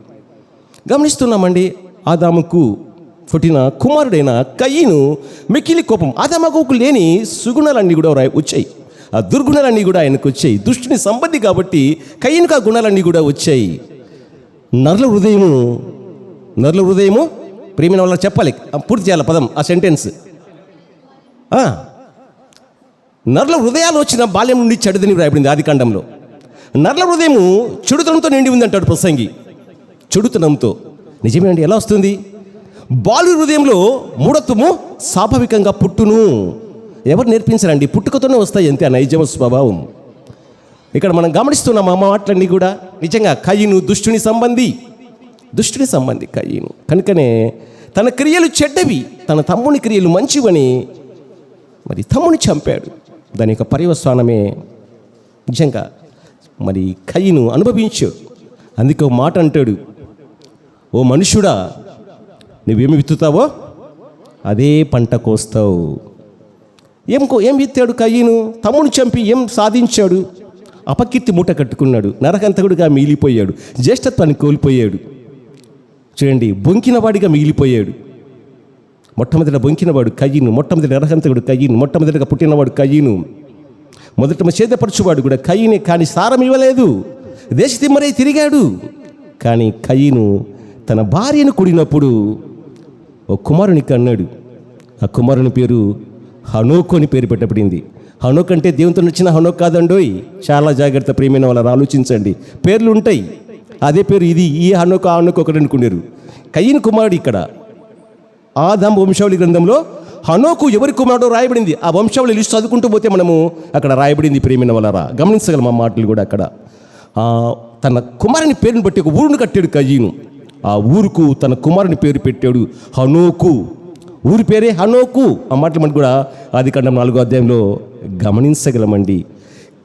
గమనిస్తున్నామండి. ఆదాముకు పుట్టిన కుమారుడైన కయీను మిక్కిలి కోపం. ఆదాముకు లేని సుగుణాలన్నీ కూడా వచ్చాయి. ఆ దుర్గుణాలన్నీ కూడా ఆయనకు వచ్చాయి. దుష్టుని సంబంధి కాబట్టి కయీనుకు ఆ గుణాలన్నీ కూడా వచ్చాయి. నరుల హృదయము ప్రేమిన వాళ్ళకి చెప్పాలి, పూర్తి చేయాలి పదం, ఆ సెంటెన్స్. నరుల హృదయాలు వచ్చిన బాల్యం నుండి చెడుదని రాయబడింది ఆదికాండంలో. నరుల హృదయము చెడుతనంతో నిండి ఉంది అంటాడు ప్రసంగి. చెడుతనంతో. నిజమే అండి. ఎలా వస్తుంది? బాలు హృదయంలో మూఢత్వము స్వాభావికంగా పుట్టును. ఎవరు నేర్పించారండి? పుట్టుకతోనే వస్తాయి అంతే ఆ నైజమ స్వభావం. ఇక్కడ మనం గమనిస్తున్నాం ఆ మాటలన్నీ కూడా. నిజంగా కయీను దుష్టుని సంబంధి కయీను. కనుకనే తన క్రియలు చెడ్డవి, తన తమ్ముని క్రియలు మంచివని మరి తమ్ముని చంపాడు. దాని యొక్క పర్యవసానమే నిజంగా మరి కయీను అనుభవించాడు. అందుకే ఒక మాట అంటాడు, ఓ మనుషుడా, నువ్వేమి విత్తుతావో అదే పంట కోస్తావు. ఏం విత్తాడు కయీను? తమ్ముని చంపి ఏం సాధించాడు? అపకీర్తి మూట కట్టుకున్నాడు. నరకంతకుడిగా మిగిలిపోయాడు. జ్యేష్ఠత్వాన్ని కోల్పోయాడు. చూడండి, బొంకినవాడిగా మిగిలిపోయాడు. మొట్టమొదట బొంకినవాడు కయీను, మొట్టమొదటి నరకంతకుడు కయీను, మొట్టమొదటిగా పుట్టినవాడు కయీను, మొదట చేదపరచువాడు కూడా కయీనే. కానీ సారం ఇవ్వలేదు, దేశతిమ్మరై తిరిగాడు. కానీ కయీను తన భార్యను కూడినప్పుడు ఓ కుమారునికి అన్నాడు. ఆ కుమారుని పేరు హనోకు అని పేరు పెట్టబడింది. హనోక్ అంటే దేవునితో నచ్చిన హనోక్ కాదండోయ్. చాలా జాగ్రత్త ప్రియమైన వాళ్ళని ఆలోచించండి. పేర్లు ఉంటాయి, అదే పేరు ఇది. ఈ హనోకు ఆ హనోకు ఒకటి అనుకున్నారు. కయీను కుమారుడు. ఇక్కడ ఆదాము వంశావళి గ్రంథంలో హనోకు ఎవరి కుమారుడో రాయబడింది. ఆ వంశావళి లిస్ట్ చదువుకుంటూ పోతే మనము అక్కడ రాయబడింది ప్రియమైన వాళ్ళరా. గమనించగలం ఆ మాటలు కూడా. అక్కడ తన కుమారుని పేరుని బట్టి ఒక ఊరును కట్టాడు కయీను. ఆ ఊరుకు తన కుమారుని పేరు పెట్టాడు హనోకు. ఊరి పేరే హనోకు. ఆ మాటలు మనకు కూడా ఆదికాండం 4వ అధ్యాయంలో గమనించగలమండి.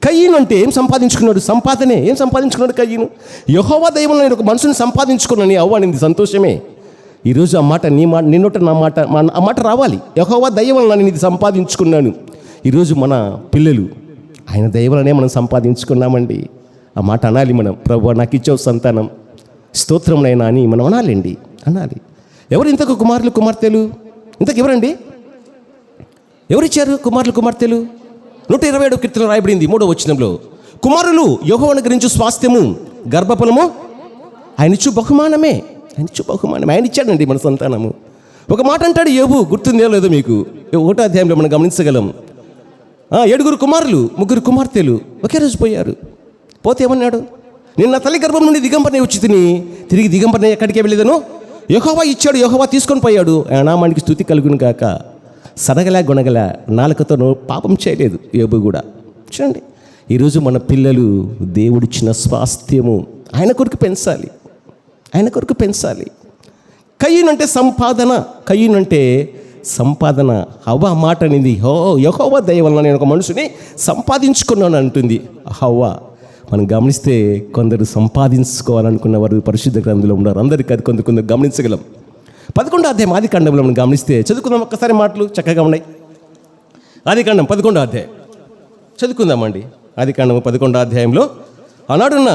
కయీను అంటే ఏం సంపాదించుకున్నాడు? సంపాదనే. ఏం సంపాదించుకున్నాడు కయీను? యెహోవా దయవలన నేను ఒక మనుషుని సంపాదించుకున్నాను అవ్వనింది. సంతోషమే. ఈరోజు ఆ మాట నిన్నొట ఆ మాట రావాలి. యెహోవా దయవలన నేను ఇది సంపాదించుకున్నాను. ఈరోజు మన పిల్లలు ఆయన దయవలనే మనం సంపాదించుకున్నామండి. ఆ మాట అనాలి మనం. ప్రభువా నాకు ఇచ్చావు సంతానం, స్తోత్రమునైనా అని మనం అనాలండి, అనాలి. ఎవరు ఇంతకు కుమార్తెలు? ఇంతకు ఎవరండి? ఎవరిచ్చారు కుమార్తెలు? 127వ కీర్తనలో రాయబడింది 3వ వచనంలో, కుమారులు యెహోవాను గురించి స్వాస్థ్యము, గర్భఫలము ఆయన ఇచ్చు బహుమానమే. ఆయన ఇచ్చాడండి మన సంతానము. ఒక మాట అంటాడు యోబు, గుర్తుందో లేదో మీకు? 1వ అధ్యాయంలో మనం గమనించగలం. 7 కుమారులు 3 కుమార్తెలు ఒకే రోజు పోయారు. పోతే ఏమన్నాడు? నేను నా తల్లి గర్భం నుండి దిగంబరనే వచ్చి తిరిగి దిగంబరనే ఎక్కడికే వెళ్ళేదను? యెహోవా ఇచ్చాడు, యెహోవా తీసుకొని పోయాడు. ఆయన నామానికి స్తుతి కలుగును గాక. సడగలా గొనగలా నాలుకతో పాపం చేయలేదు యోబు కూడా. చూడండి, ఈరోజు మన పిల్లలు దేవుడిచ్చిన స్వాస్థ్యము ఆయన కొరకు పెంచాలి. కయీను అంటే సంపాదన. హవ్వ మాట అనేది యెహోవా దయ వలన నేను ఒక మనుషుని సంపాదించుకున్నాను అంటుంది హవ్వ. మనం గమనిస్తే కొందరు సంపాదించుకోవాలనుకున్న వారు పరిశుద్ధ గ్రంథంలో ఉన్నారు. అందరికీ అది కొందరు గమనించగలం. 11వ అధ్యాయం ఆదికాండంలో మనం గమనిస్తే చదువుకుందాం ఒక్కసారి. మాటలు చక్కగా ఉన్నాయి. ఆదికాండం 11వ అధ్యాయం చదువుకుందామండి. ఆదికాండం 11వ అధ్యాయంలో ఆనాడున్న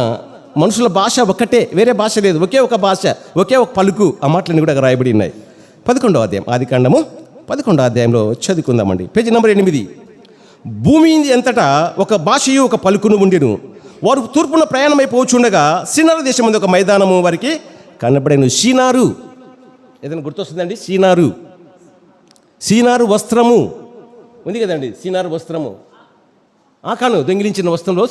మనుషుల భాష ఒక్కటే, వేరే భాష లేదు. ఒకే ఒక భాష, ఒకే ఒక పలుకు. ఆ మాటలన్నీ కూడా రాయబడి ఉన్నాయి. 11వ అధ్యాయం ఆదికాండము 11వ అధ్యాయంలో చదువుకుందామండి. Page number 8. భూమి ఎంతటా ఒక భాషయు ఒక పలుకును ఉండెను. వారు తూర్పున ప్రయాణమైపోవచ్చుండగా సినారు దేశం ముందు ఒక మైదానము వారికి కనబడేను. షీనారు ఏదైనా గుర్తొస్తుందండి? షీనారు వస్త్రము ఉంది కదండి. షీనారు వస్త్రము, ఆకాను దొంగిలించిన వస్త్రంలో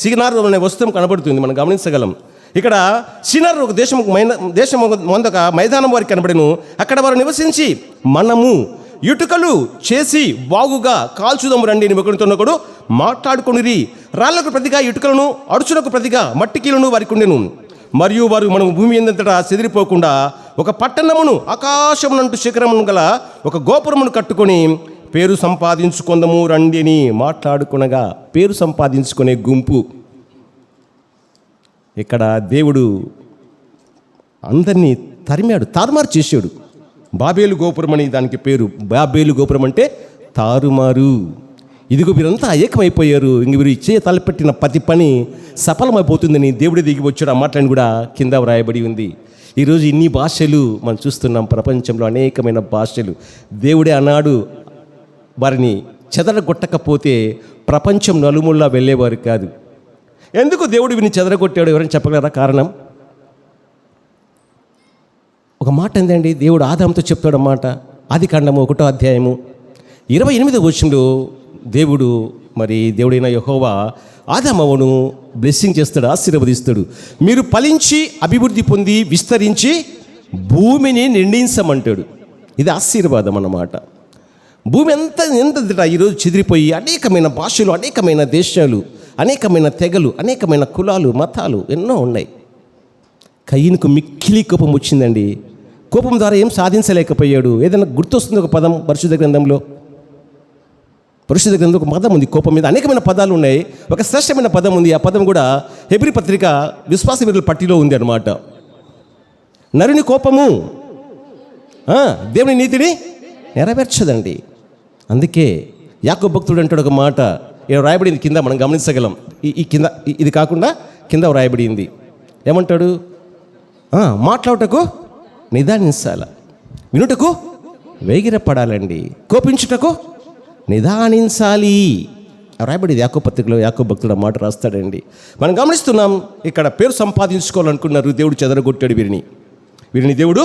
షీనారు అనే వస్త్రం కనబడుతుంది, మనం గమనించగలం. ఇక్కడ షీనారు ఒక దేశం ముందొక మైదానం వారికి కనబడెను. అక్కడ వారు నివసించి మనము ఇటుకలు చేసి బాగుగా కాల్చుదము రండి అని ఒకరితోనొకడు మాట్లాడుకొనిరి. రాళ్లకు ప్రతిగా ఇటుకలను, అడుచులకు ప్రతిగా మట్టికీలను వారికి ఉండెను. మరియు వారు మనం భూమి ఎంతటా చెదిరిపోకుండా ఒక పట్టణమును ఆకాశమునంటూ శిఖరమును గల ఒక గోపురమును కట్టుకొని పేరు సంపాదించుకుందాము రండి అని మాట్లాడుకునగా, పేరు సంపాదించుకునే గుంపు. ఇక్కడ దేవుడు అందరినీ తరిమాడు, తారుమారు చేశాడు. బాబేలు గోపురం అని దానికి పేరు. బాబేలు గోపురం అంటే తారుమారు. ఇదిగో వీరంతా ఏకమైపోయారు, ఇంక వీరు తలపెట్టిన ప్రతి పని సఫలమైపోతుందని దేవుడే దిగి వచ్చాడు. ఆ మాటలను కూడా కింద వ్రాయబడి ఉంది. ఈరోజు ఇన్ని భాషలు మనం చూస్తున్నాం. ప్రపంచంలో అనేకమైన భాషలు. దేవుడే అన్నాడు, వారిని చెదరగొట్టకపోతే ప్రపంచం నలుమూలలా వెళ్ళేవారు కాదు. ఎందుకు దేవుడు వీరిని చెదరగొట్టాడు? ఎవరైనా చెప్పగలరా కారణం? ఒక మాట ఏందండి, దేవుడు ఆదాముతో చెప్తాడు అన్నమాట. ఆదికాండము 1వ అధ్యాయము 28వ వచనంలో దేవుడైన యెహోవా ఆదామును బ్లెస్సింగ్ చేస్తాడు, ఆశీర్వదిస్తాడు. మీరు ఫలించి అభివృద్ధి పొంది విస్తరించి భూమిని నిండించమంటాడు. ఇది ఆశీర్వాదం అన్నమాట. భూమి ఎంత ఈరోజు చెదిరిపోయి అనేకమైన భాషలు, అనేకమైన దేశాలు, అనేకమైన తెగలు, అనేకమైన కులాలు, మతాలు ఎన్నో ఉన్నాయి. కయీనుకు మిక్కిలి కోపం వచ్చిందండి. కోపం ద్వారా ఏం సాధించలేకపోయాడు. ఏదైనా గుర్తొస్తుంది ఒక పదం పరిశుద్ధ గ్రంథంలో? పరిశుద్ధ గ్రంథంలో ఒక పదం ఉంది కోపం మీద. అనేకమైన పదాలు ఉన్నాయి. ఒక శ్రేష్టమైన పదం ఉంది. ఆ పదం కూడా హెబ్రీ పత్రిక విశ్వాస వీరుల పట్టిలో ఉంది అన్నమాట. నరుని కోపము దేవుని నీతిని నెరవేర్చదండి. అందుకే యాకోబు భక్తుడు అంటాడు ఒక మాట, రాయబడింది కింద, మనం గమనించగలం. ఈ కింద ఇది కాకుండా కింద రాయబడింది. ఏమంటాడు? మాట్లాడుటకు నిదానించాల, వినుటకు వేగిరపడాలండి, కోపించుటకు నిదానించాలి. రాయబడింది యాకోబు పత్రికలో. యాకోబు భక్తుడు ఆ మాట రాస్తాడండి. మనం గమనిస్తున్నాం, ఇక్కడ పేరు సంపాదించుకోవాలనుకున్నారు, దేవుడు చెదరగొట్టాడు వీరిని దేవుడు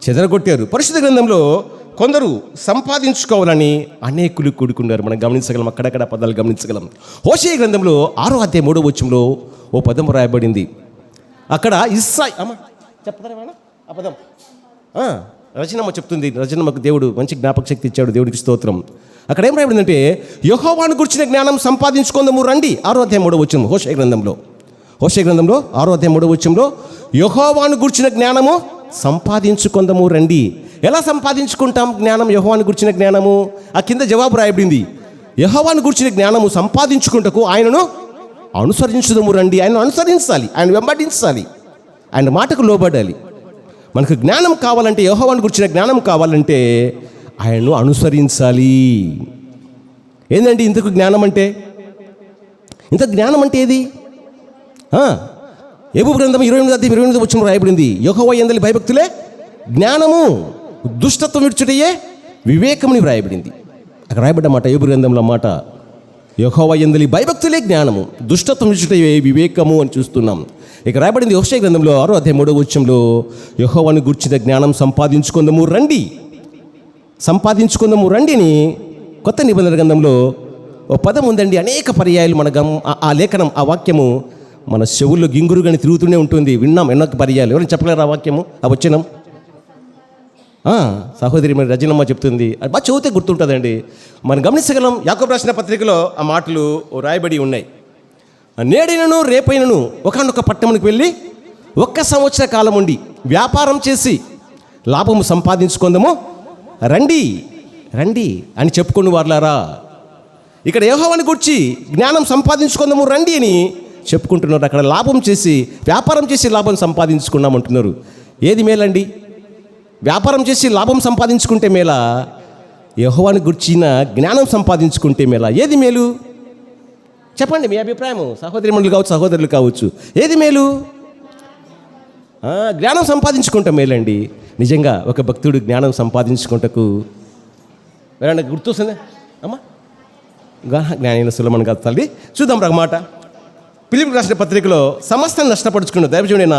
చెదరగొట్టారు. పరిశుద్ధ గ్రంథంలో కొందరు సంపాదించుకోవాలని అనేకులు కూడుకున్నారు. మనం గమనించగలం, అక్కడక్కడ పదాలు గమనించగలం. హోషేయ గ్రంథంలో 6వ అధ్యాయం 3వ వచనంలో ఓ పదం రాయబడింది. అక్కడ చెప్తారా ఆ పదం? రచనమ్మ చెప్తుంది. రచనమ్మకు దేవుడు మంచి జ్ఞాపక శక్తి ఇచ్చాడు, దేవుడికి స్తోత్రం. అక్కడ ఏం రాయబడిందంటే, యెహోవాను గురించిన జ్ఞానం సంపాదించుకుందాము రండి. 6వ అధ్యాయం 3వ వచనం హోషేయ గ్రంథంలో 6వ అధ్యాయం 3వ వచనంలో యెహోవాను గురించిన జ్ఞానము సంపాదించుకుందాము రండి. ఎలా సంపాదించుకుంటాం జ్ఞానం? యెహోవాను గురించిన జ్ఞానము. ఆ కింద జవాబు రాయబడింది, యెహోవాను గురించిన జ్ఞానము సంపాదించుకుంటకు ఆయనను అనుసరించుదాము రండి. ఆయనను అనుసరించాలి, ఆయన వెంబడించాలి, ఆయన మాటకు లోబడాలి. మనకు జ్ఞానం కావాలంటే, యెహోవాను గురించిన జ్ఞానం కావాలంటే ఆయనను అనుసరించాలి. ఏంటంటే ఇంతకు జ్ఞానం అంటే? ఇంత జ్ఞానం అంటే ఏది? యోబు గ్రంథం 28వ వచనం రాయబడింది, యెహోవా యందలి భయభక్తులే జ్ఞానము, దుష్టత్వం విడుచుటయే వివేకముని రాయబడింది. అక్కడ రాయబడ్డ మాట యోబు గ్రంథంలో మాట, యెహోవా యందలి భయభక్తులే జ్ఞానము, దుష్టత్వం విడుచుటయే వివేకము అని చూస్తున్నాం. ఇక రాయబడింది హోషేయ గ్రంథంలో 6వ అధ్యాయం 3వ వచనంలో, యెహోవాను గురించిన జ్ఞానం సంపాదించుకుందాము రండిని కొత్త నిబంధన గ్రంథంలో ఓ పదం ఉందండి. అనేక పర్యాయాలు మన ఆ లేఖనం, ఆ వాక్యము మన చెవుల్లో గింగురుగాని తిరుగుతూనే ఉంటుంది. విన్నాం ఎన్నో పర్యాయాలు. ఎవరైనా చెప్పలేరు ఆ వాక్యము, ఆ వచనం? సహోదరి మరి రజనమ్మ చెప్తుంది. అది బాగా చదివితే గుర్తుంటుందండి. మనం గమనించగలం. యాకోబు రాసిన పత్రికలో ఆ మాటలు రాయబడి ఉన్నాయి. నేడైనను రేపైనను ఒకనొక పట్టణమునికి వెళ్ళి 1 సంవత్సర కాలం ఉండి వ్యాపారం చేసి లాభము సంపాదించుకుందాము రండి అని చెప్పుకుని వారులారా. ఇక్కడ యెహోవాను గూర్చి జ్ఞానం సంపాదించుకుందాము రండి అని చెప్పుకుంటున్నారు. అక్కడ లాభం చేసి, వ్యాపారం చేసి లాభం సంపాదించుకున్నామంటున్నారు. ఏది మేలండి? వ్యాపారం చేసి లాభం సంపాదించుకుంటే మేలా, యెహోవాను గుర్చిన జ్ఞానం సంపాదించుకుంటే మేలా? ఏది మేలు? చెప్పండి మీ అభిప్రాయం. సహోదరిమణులు కావచ్చు, సహోదరులు కావచ్చు. ఏది మేలు? జ్ఞానం సంపాదించుకుంటాం మేలండి. నిజంగా ఒక భక్తుడు జ్ఞానం సంపాదించుకుంటకు ఎవరైనా గుర్తొస్తుందా అమ్మా? జ్ఞానైన సులభం కాదు తల్లి. చూద్దాం ఒక మాట. ఫిలిప్పీయులకు రాసిన పత్రికలో సమస్తం నష్టపరుచుకున్న దైవజనుడైన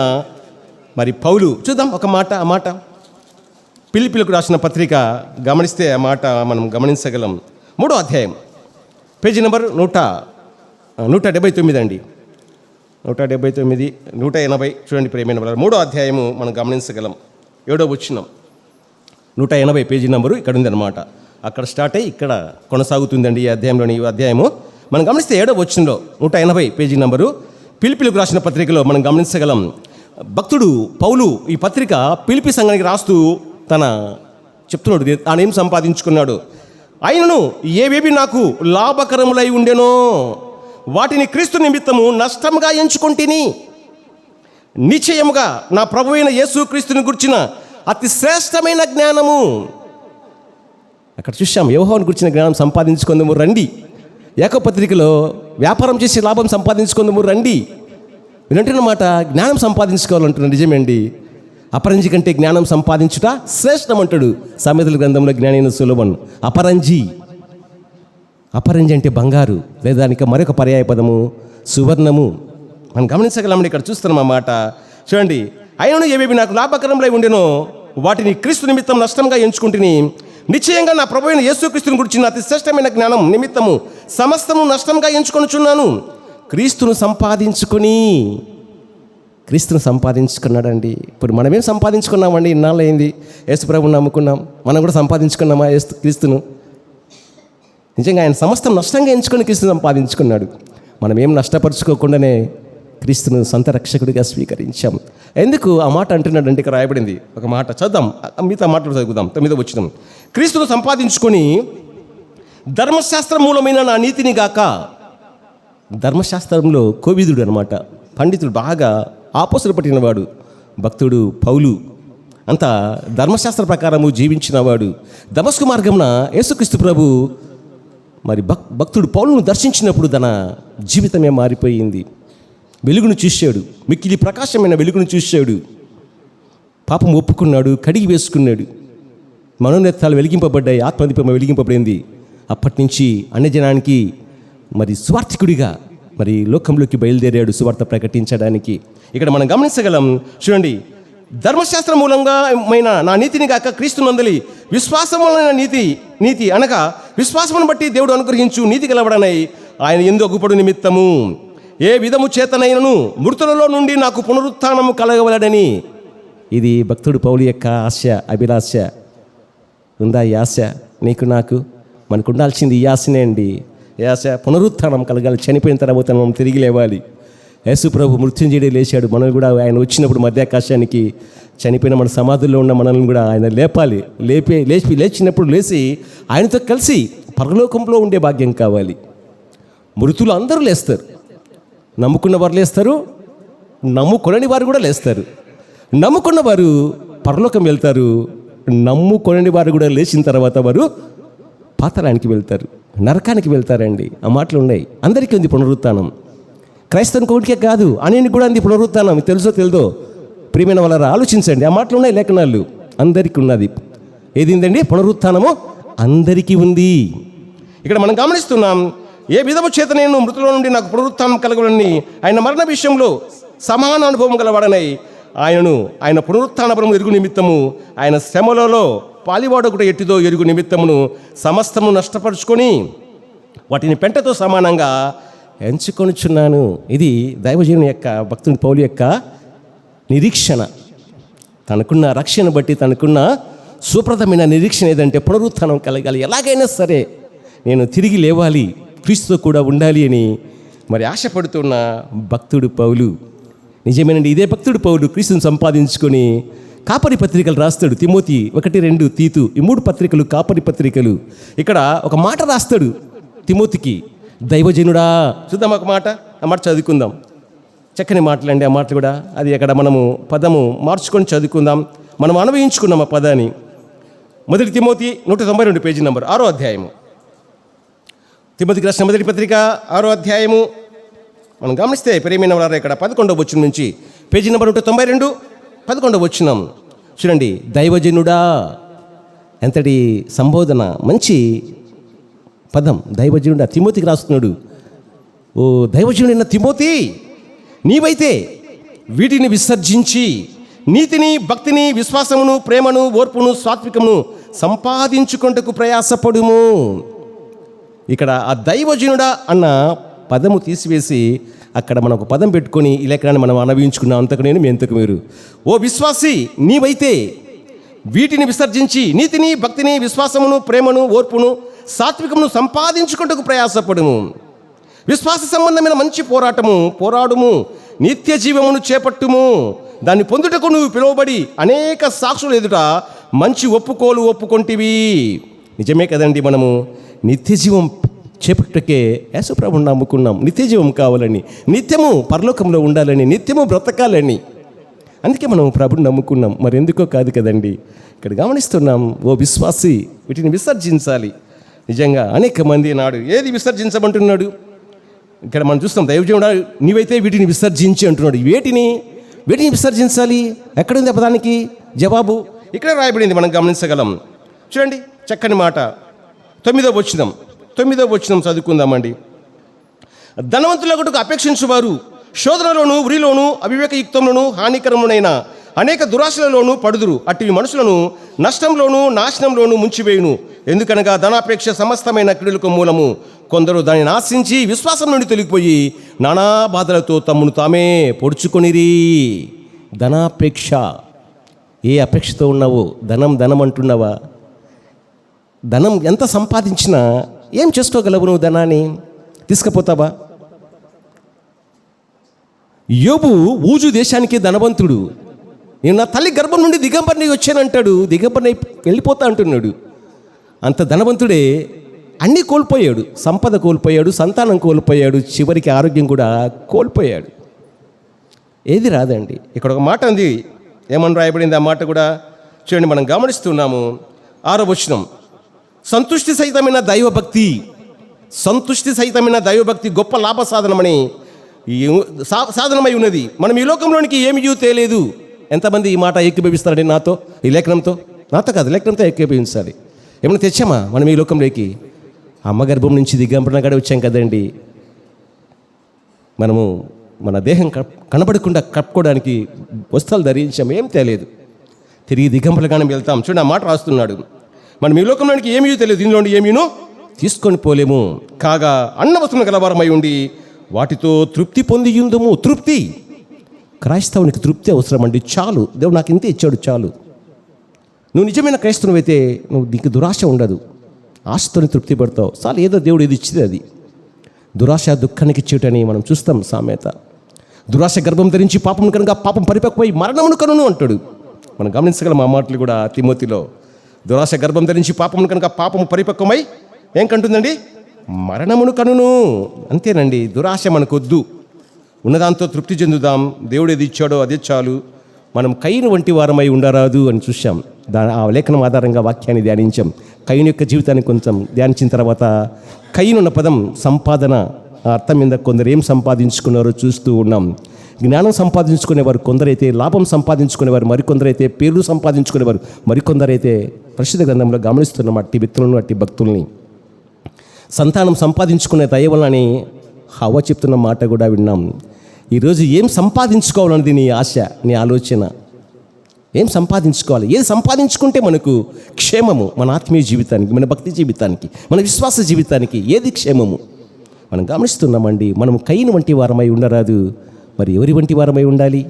మరి పౌలు, చూద్దాం ఒక మాట. ఆ మాట ఫిలిప్పీయులకు రాసిన పత్రిక గమనిస్తే ఆ మాట మనం గమనించగలం. 3వ అధ్యాయం పేజీ నెంబర్ 179 అండి. 179, 180 చూడండి ప్రియమైన వాళ్ళ. 3వ అధ్యాయము మనం గమనించగలం. 7వ వచనం 180 పేజీ నెంబరు ఇక్కడ ఉంది అనమాట. అక్కడ స్టార్ట్ అయ్యి ఇక్కడ కొనసాగుతుందండి ఈ అధ్యాయము. మనం గమనిస్తే 7వ వచనంలో 180 పేజీ నెంబరు ఫిలిప్పీయులకు రాసిన పత్రికలో మనం గమనించగలం. భక్తుడు పౌలు ఈ పత్రిక ఫిలిప్పీ సంఘానికి రాస్తూ చెప్తున్నాడు తానేం సంపాదించుకున్నాడు. ఆయనను ఏవేవి నాకు లాభకరములై ఉండెనో వాటిని క్రీస్తు నిమిత్తము నష్టంగా ఎంచుకొంటిని. నిశ్చయముగా నా ప్రభువైన యేసుక్రీస్తుని గురించిన అతి శ్రేష్టమైన జ్ఞానము. అక్కడ చూశాం, యెహోవాను గురించిన జ్ఞానం సంపాదించుకుందాము రండి. యాకోబు పత్రికలో వ్యాపారం చేసి లాభం సంపాదించుకుందాము రండి. వినంటున్న మాట, జ్ఞానం సంపాదించుకోవాలంటున్నాడు. నిజమే అండి. అపరంజి కంటే జ్ఞానం సంపాదించుట శ్రేష్టం అంటాడు సామెతల గ్రంథంలో జ్ఞానైన సొలొమోను. అపరంజి అంటే బంగారు, లేదా దానికి మరొక పర్యాయ పదము సువర్ణము. మనం గమనించగలమని ఇక్కడ చూస్తున్నాం ఆ మాట. చూడండి, అయినను ఏవేవి నాకు లాభకరములై ఉండెనో వాటిని క్రీస్తు నిమిత్తం నష్టంగా ఎంచుకుంటుని, నిశ్చయంగా నా ప్రభువైన యేసుక్రీస్తుని గురించిన అతి శ్రేష్టమైన జ్ఞానం నిమిత్తము సమస్తము నష్టంగా ఎంచుకొనుచున్నాను. క్రీస్తును సంపాదించుకున్నాడండి. ఇప్పుడు మనమేం సంపాదించుకున్నామండి? ఇన్నాళ్ళు అయింది యేసు ప్రభువుని నమ్ముకున్నాం. మనం కూడా సంపాదించుకున్నామా క్రీస్తును? నిజంగా ఆయన సమస్తం నష్టంగా ఎంచుకొని క్రీస్తును సంపాదించుకున్నాడు. మనం ఏం నష్టపరుచుకోకుండానే క్రీస్తును సొంత రక్షకుడిగా స్వీకరించాం. ఎందుకు ఆ మాట అంటున్నాడు అంటే, ఇక్కడ రాయబడింది ఒక మాట చదువుదాం, మిగతా మాటలు చదువుదాం. 9వ వచనం, క్రీస్తును సంపాదించుకొని ధర్మశాస్త్ర మూలమైన నా నీతిని గాక. ధర్మశాస్త్రంలో కోవిదుడు అనమాట, పండితుడు, బాగా ఆపోసలు పట్టినవాడు భక్తుడు పౌలు. అంత ధర్మశాస్త్ర ప్రకారము జీవించినవాడు. దమస్కు మార్గంన యేసుక్రీస్తు ప్రభు మరి భక్తుడు పౌలును దర్శించినప్పుడు తన జీవితమే మారిపోయింది. వెలుగును చూశాడు, మిక్కిలి ప్రకాశమైన వెలుగును చూశాడు. పాపం ఒప్పుకున్నాడు, కడిగి వేసుకున్నాడు. మనోనేత్రాలు వెలిగింపబడ్డాయి, ఆత్మదీపం వెలిగింపబడింది. అప్పటి నుంచి అన్యజనానికి మరి సువార్థికుడిగా మరి లోకంలోకి బయలుదేరాడు సువార్త ప్రకటించడానికి. ఇక్కడ మనం గమనించగలం. చూడండి, ధర్మశాస్త్ర మూలంగా నా నీతిని గాక క్రీస్తునందలి విశ్వాసములైన నీతి అనగా విశ్వాసమును బట్టి దేవుడు అనుగ్రహించు నీతి గలవడనై ఆయన యందు అగుపడు నిమిత్తము ఏ విధము చేతనైనను మృతులలో నుండి నాకు పునరుత్థానము కలగవలడని. ఇది భక్తుడు పౌలు యొక్క ఆశ, అభిలాష. ఉందా ఈ ఆశ నీకు నాకు? మనకు ఉండాల్సింది ఈ ఆశనే అండి. ఈ ఆశ పునరుత్థానం కలగాలి. చనిపోయిన తర్వాత మనం తిరిగి లేవాలి. యేసు ప్రభు మృత్యుంజయుడే లేచాడు. మనం కూడా ఆయన వచ్చినప్పుడు మధ్యాకాశానికి చనిపోయిన మన సమాధుల్లో ఉన్న మనల్ని కూడా ఆయన లేపాలి. లేచినప్పుడు లేచి ఆయనతో కలిసి పరలోకంలో ఉండే భాగ్యం కావాలి. మృతులు అందరూ లేస్తారు. నమ్ముకున్న వారు లేస్తారు, నమ్ముకొనని వారు కూడా లేస్తారు. నమ్ముకున్న వారు పరలోకం వెళ్తారు, నమ్ముకొనని వారు కూడా లేచిన తర్వాత వారు పాతాళానికి వెళ్తారు, నరకానికి వెళ్తారండి. ఆ మాటలు ఉన్నాయి. అందరికీ ఉంది పునరుత్థానం. క్రైస్తవుని కోడికే కాదు, అనేనికి కూడా ఉంది పునరుత్థానం. తెలుసో తెలియదో ప్రియమైన వాళ్ళ ఆలోచించండి. ఆ మాటలు ఉన్నాయి లేఖనాలు. అందరికీ ఉన్నది. ఏదిందండి? పునరుత్థానము అందరికీ ఉంది. ఇక్కడ మనం గమనిస్తున్నాం, ఏ విధము చేత నేను మృతుల నుండి నాకు పునరుత్థానం కలగలని ఆయన మరణ విషయంలో సమాన అనుభవం గలవాడనై ఆయన పునరుత్థానము ఎరుగు నిమిత్తము ఆయన శ్రమలలో పాలివాడొకటి ఎట్టిదో ఎరుగు నిమిత్తమును సమస్తము నష్టపరుచుకొని వాటిని పెంటతో సమానంగా ఎంచుకొనుచున్నాను. ఇది దైవజనుని యొక్క, భక్తుని పౌలు యొక్క నిరీక్షణ. తనకున్న రక్షణ బట్టి తనకున్న సుప్రదమైన నిరీక్షణ ఏదంటే పునరుత్థానం కలగాలి. ఎలాగైనా సరే నేను తిరిగి లేవాలి, క్రీస్తుతో కూడా ఉండాలి అని మరి ఆశపడుతున్న భక్తుడు పౌలు. నిజమేనండి, ఇదే భక్తుడు పౌలు క్రీస్తుని సంపాదించుకొని కాపరి పత్రికలు రాస్తాడు. తిమోతి 1, 2, తీతు, ఈ 3 పత్రికలు కాపరి పత్రికలు. ఇక్కడ ఒక మాట రాస్తాడు తిమోతికి, దైవజనుడా. చూద్దాం ఒక మాట, ఆ మాట చదువుకుందాం. చక్కని మాటలండి ఆ మాటలు కూడా. అది అక్కడ మనము పదము మార్చుకొని చదువుకుందాం. మనం అనుభవించుకున్నాం ఆ పదాన్ని. 1 తిమోతి 192 పేజీ నంబర్ 6వ అధ్యాయము. తిమోతికి రాసిన మొదటి పత్రిక 6వ అధ్యాయము మనం గమనిస్తే ప్రియమైన వారు ఇక్కడ 11వ వచనం నుంచి పేజీ నెంబర్ 192 11వ వచనం చూడండి. దైవజనుడా, ఎంతటి సంబోధన, మంచి పదం. దైవజనుడా తిమోతికి రాస్తున్నాడు. ఓ దైవజనుడైన తిమోతి, నీవైతే వీటిని విసర్జించి నీతిని, భక్తిని, విశ్వాసమును, ప్రేమను, ఓర్పును, సాత్వికమును సంపాదించుకొనుటకు ప్రయాసపడుము. ఇక్కడ ఆ దైవజనుడా అన్న పదము తీసివేసి అక్కడ మనం ఒక పదం పెట్టుకొని ఈ లేఖనాన్ని మనం అనుభవించుకున్నాం. అంతకు నేను, మీ అంతకు మీరు. ఓ విశ్వాసి, నీవైతే వీటిని విసర్జించి నీతిని, భక్తిని, విశ్వాసమును, ప్రేమను, ఓర్పును, సాత్వికమును సంపాదించుకొనుటకు ప్రయాసపడుము. విశ్వాస సంబంధమైన మంచి పోరాడుము. నిత్య జీవమును చేపట్టుము. దాన్ని పొందుటకు నువ్వు పిలువబడి అనేక సాక్షులు ఎదుట మంచి ఒప్పుకొంటివి. నిజమే కదండి, మనము నిత్య జీవం చేపట్టుకే యేసుప్రభుని నమ్ముకున్నాం. నిత్య జీవం కావాలని, నిత్యము పరలోకంలో ఉండాలని, నిత్యము బ్రతకాలని. అందుకే మనం ప్రభుని నమ్ముకున్నాం, మరి ఎందుకో కాదు కదండి. ఇక్కడ గమనిస్తున్నాం, ఓ విశ్వాసి వీటిని విసర్జించాలి. నిజంగా అనేక మంది నాడు ఏది విసర్జించమంటున్నాడు? ఇక్కడ మనం చూస్తాం, దైవజనుడు నీవైతే వీటిని విసర్జించి అంటున్నాడు. వేటిని విసర్జించాలి? ఎక్కడుంది పదానికి జవాబు? ఇక్కడే రాయబడింది, మనం గమనించగలం. చూడండి, చక్కని మాట. 9వ వచనం చదువుకుందామండి. ధనవంతులగుటకు అపేక్షించువారు శోధనలోను, ఉరిలోను, అవివేకయుక్తంలోను, హానికరమునైన అనేక దురాశలలోనూ పడుదురు. అట్టి మనుషులను నష్టంలోను, నాశనంలోను ముంచివేయును. ఎందుకనగా ధనాపేక్ష సమస్తమైన క్రీడలకు మూలము. కొందరు దానిని ఆశించి విశ్వాసం నుండి తొలగిపోయి నానా బాధలతో తమ్మును తామే పొడుచుకొనిరి. ధనాపేక్ష. ఏ అపేక్షతో ఉన్నావో? ధనం అంటున్నావా? ధనం ఎంత సంపాదించినా ఏం చేసుకోగలవు నువ్వు? ధనాన్ని తీసుకుపోతావా? యోబు ఊజు దేశానికి ధనవంతుడు. నేను నా తల్లి గర్భం నుండి దిగంబరిని వచ్చానంటాడు. దిగంబరిని వెళ్ళిపోతా అంటున్నాడు. అంత ధనవంతుడే అన్నీ కోల్పోయాడు. సంపద కోల్పోయాడు, సంతానం కోల్పోయాడు, చివరికి ఆరోగ్యం కూడా కోల్పోయాడు. ఏది రాదండి. ఇక్కడ ఒక మాట ఉంది, ఏమని రాయబడింది ఆ మాట కూడా చూడండి, మనం గమనిస్తున్నాము. 6వ వచనం, సంతుష్టి సహితమైన దైవభక్తి గొప్ప లాభ సాధనమై ఉన్నది. మనం ఈ లోకంలోనికి ఏమి తేలేదు. ఎంతమంది ఈ మాట ఏకీభవిస్తారండి నాతో? ఈ లేఖనంతో? నాతో కాదు, లేఖనంతో ఏకీభవించాలి. ఏమైనా తెచ్చామా మనం ఈ లోకంలోకి? అమ్మ గర్భం నుంచి దిగంబరనగానే వచ్చాం కదండి. మనము మన దేహం కనబడకుండా కప్పుకోవడానికి వస్త్రాలు ధరించాము, ఏం తేలేదు. తిరిగి దిగంబరగానే వెళ్తాం. చూడండి, ఆ మాట రాస్తున్నాడు. మనం ఈ లోకంలోనికి ఏమీ తెలియదు, దీనిలో ఏమీనూ తీసుకొని పోలేము. కాగా అన్న వస్తువులు గలవారమై ఉండి వాటితో తృప్తి పొందియుందుము. తృప్తి, క్రైస్తవునికి తృప్తి అవసరం అండి. చాలు, దేవుడు నాకు ఇంతే ఇచ్చాడు, చాలు. నువ్వు నిజమైన క్రైస్తవునివైతే నువ్వు నీకు దురాశ ఉండదు, ఆశతోని తృప్తి పడతావు. చాలు, ఏదో దేవుడు ఇది ఇచ్చింది అది. దురాశ దుఃఖానికి ఇచ్చేటని మనం చూస్తాం సామెత. దురాశ గర్భం ధరించి పాపం కనుక పాపం పరిపక్వై మరణమును కనును అంటాడు. మనం గమనించగలం ఆ మాటలు కూడా తిమోతిలో. దురాశ గర్భం ధరించి పాపమును కనుక పాపము పరిపక్వమై ఏం కంటుందండి? మరణమును కనును. అంతేనండి, దురాశ మనకొద్దు. ఉన్నదాంతో తృప్తి చెందుదాం. దేవుడు ఏది ఇచ్చాడో అదే చాలు. మనం కయ్యను వంటి వారమై ఉండరాదు అని చూసాం. ఆ లేఖనం ఆధారంగా వాక్యాన్ని ధ్యానించాం. కయ్యను యొక్క జీవితాన్ని కొంచెం ధ్యానించిన తర్వాత కయ్యను ఉన్న పదం సంపాదన అర్థం మీద కొందరు ఏం సంపాదించుకున్నారో చూస్తూ ఉన్నాం. జ్ఞానం సంపాదించుకునేవారు కొందరైతే, లాభం సంపాదించుకునేవారు మరికొందరైతే, పేర్లు సంపాదించుకునేవారు మరికొందరైతే. పరిశుద్ధ గ్రంథంలో గమనిస్తున్నాం అట్టి వ్యక్తులను, అట్టి భక్తుల్ని. సంతానం సంపాదించుకునే దయవలని హవ్వ చెప్తున్న మాట కూడా విన్నాం. ఈరోజు ఏం సంపాదించుకోవాలన్నది నీ ఆశ, నీ ఆలోచన. ఏం సంపాదించుకోవాలి? ఏది సంపాదించుకుంటే మనకు క్షేమము? మన ఆత్మీయ జీవితానికి, మన భక్తి జీవితానికి, మన విశ్వాస జీవితానికి ఏది క్షేమము? మనం గమనిస్తున్నామండి. మనం కయ్యను వంటి వారమై ఉండరాదు. మరి ఎవరి వంటి వారమై ఉండాలి?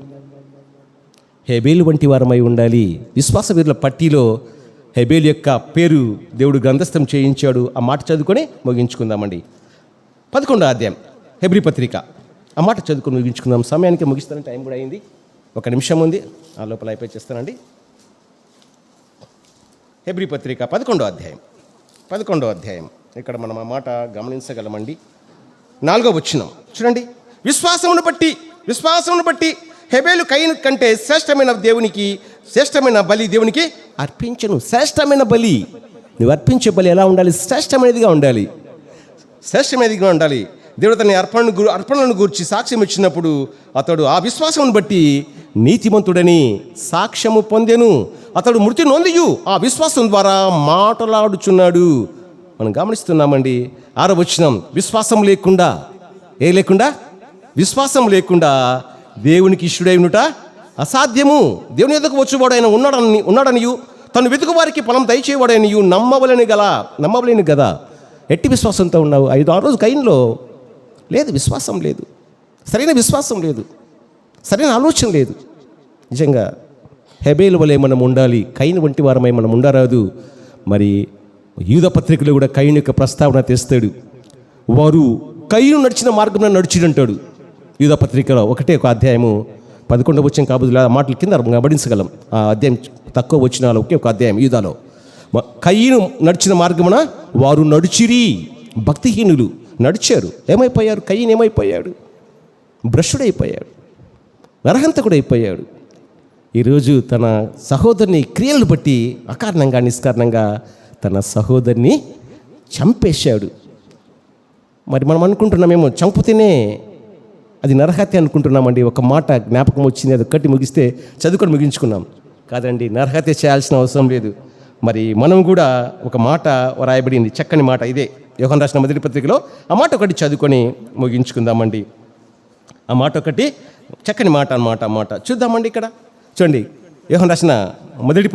హెబేలు వంటి వారమై ఉండాలి. విశ్వాస వీరుల పట్టిలో హెబేలు యొక్క పేరు దేవుడు గ్రంథస్థం చేయించాడు. ఆ మాట చదువుకొని ముగించుకుందామండి. 11వ అధ్యాయం హెబ్రీ పత్రిక. ఆ మాట చదువుకొని ముగించుకుందాం. సమయానికి ముగిస్తాను, టైం కూడా అయింది. 1 నిమిషం ఉంది, ఆ లోపల అయిపోయి చేస్తానండి. హెబ్రీ పత్రిక 11వ అధ్యాయం. ఇక్కడ మనం ఆ మాట గమనించగలమండి. 4వ వచనం చూడండి. విశ్వాసమును బట్టి హెబేలు కయీను కంటే శ్రేష్టమైన బలి దేవునికి అర్పించను. శ్రేష్టమైన బలి, నువ్వు అర్పించే బలి ఎలా ఉండాలి? శ్రేష్టమైనదిగా ఉండాలి. దేవుడు తన అర్పణలను గూర్చి సాక్ష్యం ఇచ్చినప్పుడు అతడు ఆ విశ్వాసమును బట్టి నీతిమంతుడని సాక్ష్యము పొందెను. అతడు మృతి నొందియు ఆ విశ్వాసం ద్వారా మాటలాడుచున్నాడు. మనం గమనిస్తున్నామండి. 6వ వచనం, విశ్వాసం లేకుండా దేవునికి ఇష్టుడై ఉండుట అసాధ్యము. దేవుని ఎదుకు వచ్చువాడు ఆయన ఉన్నాడనియు తను వెతుకు వారికి ఫలం దయచేవాడనియు నమ్మవలేని గదా. ఎట్టి విశ్వాసంతో ఉన్నావు? 5-6 రోజు కయ్యనులో లేదు, విశ్వాసం లేదు, సరైన విశ్వాసం లేదు, సరైన ఆలోచన లేదు. నిజంగా హెబేలు వలె మనం ఉండాలి, కయ్యను వంటి వారమై మనం ఉండరాదు. మరి యూదా పత్రికలో కూడా కయ్యను యొక్క ప్రస్తావన తెస్తాడు. వారు కయ్యను నడిచిన మార్గంలో నడిచిడంటాడు. యూదా పత్రికలో ఒక అధ్యాయము 11వ వచనం కాబోదు, ఆ మాటల కింద గమనించగలం. ఆ అధ్యాయం తక్కువ వచనాలు ఒక అధ్యాయం యూదాలో. కయ్యను నడిచిన మార్గమున వారు నడిచిరి. భక్తిహీనులు నడిచారు. ఏమైపోయారు? కయ్యను ఏమైపోయాడు? భ్రష్టుడైపోయాడు, నరహంతకుడైపోయాడు. ఈరోజు తన సహోదరుని క్రియలను బట్టి అకారణంగా నిష్కారణంగా తన సహోదరిని చంపేశాడు. మరి మనం అనుకుంటున్నామేమో చంపితేనే అది నరహత్య అనుకుంటున్నామండి. ఒక మాట జ్ఞాపకం వచ్చింది, అది ఒక్కటి ముగిస్తే చదువుకొని ముగించుకున్నాం. కాదండి, నరహత్య చేయాల్సిన అవసరం లేదు. మరి మనం కూడా ఒక మాట రాయబడింది, చక్కని మాట ఇదే, యోహాను రాసిన మొదటి పత్రికలో. ఆ మాట ఒకటి చదువుకొని ముగించుకుందామండి. ఆ మాట ఒకటి చక్కని మాట అన్నమాట. ఆ మాట చూద్దామండి. ఇక్కడ చూడండి, యోహాను రాసిన మొదటి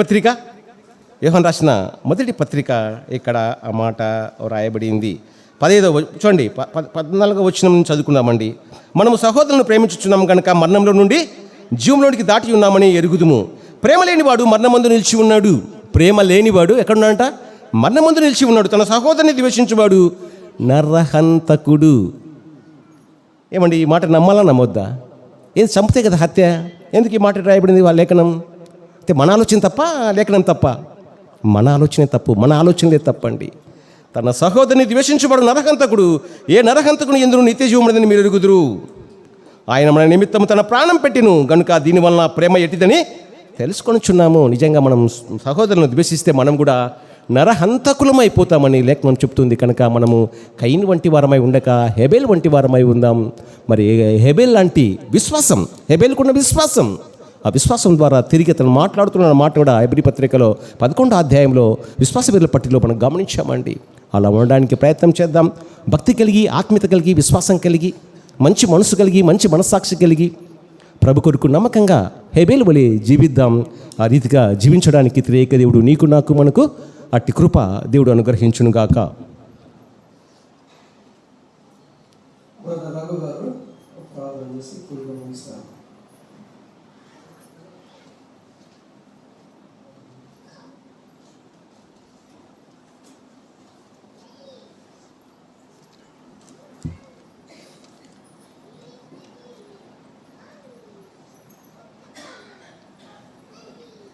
పత్రిక ఇక్కడ ఆ మాట రాయబడింది. 15వ చూడండి, 14వ వచనం నుంచి చదువుకుందామండి. మనము సహోదరులను ప్రేమించుచున్నాము కనుక మరణంలో నుండి జీవంలోనికి దాటి ఉన్నామని ఎరుగుదుము. ప్రేమ లేనివాడు మరణమందు నిలిచి ఉన్నాడు. ప్రేమ లేనివాడు ఎక్కడున్నాడంట? మరణమందు నిలిచి ఉన్నాడు. తన సహోదరుని ద్వేషించువాడు నరహంతకుడు. ఏమండి, ఈ మాట నమ్మాలా నమ్మొద్దా? ఏం చంపితే కదా హత్య. ఎందుకు ఈ మాట రాయబడింది వాళ్ళ లేఖనం? అయితే మన ఆలోచన తప్ప, లేఖనం తప్ప? మన ఆలోచనే తప్పు, మన ఆలోచనలే తప్పండి. తన సహోదరుని ద్వేషించువాడు నరహంతకుడు. ఏ నరహంతకుని ఎందుకు నిత్య జీవముందని మీరు ఎరుగుదురు. ఆయన మన నిమిత్తము తన ప్రాణం పెట్టిను గనుక దీనివలన ప్రేమ ఎట్టిదని తెలుసుకొనిచున్నాము. నిజంగా మనం సహోదరులను ద్వేషిస్తే మనం కూడా నరహంతకులమైపోతామని లేఖనం చెప్తుంది. కనుక మనము కయీను వంటి వారమై ఉండక హెబెల్ వంటి వారమై ఉందాం. మరి హెబెల్ లాంటి విశ్వాసం, హెబెల్కున్న విశ్వాసం, ఆ విశ్వాసం ద్వారా తిరిగి అతను మాట్లాడుతున్న మాట కూడా హెబ్రీ పత్రికలో 11వ అధ్యాయంలో విశ్వాస వీరుల పట్టిలో మనం గమనించామండి. అలా ఉండడానికి ప్రయత్నం చేద్దాం. భక్తి కలిగి, ఆత్మీయత కలిగి, విశ్వాసం కలిగి, మంచి మనసు కలిగి, మంచి మనస్సాక్షి కలిగి, ప్రభు కొరకు నమ్మకంగా హెబెల్ వలె జీవిద్దాం. ఆ రీతిగా జీవించడానికి త్రియేక దేవుడు నీకు నాకు మనకు అట్టి కృప దేవుడు అనుగ్రహించునుగాక.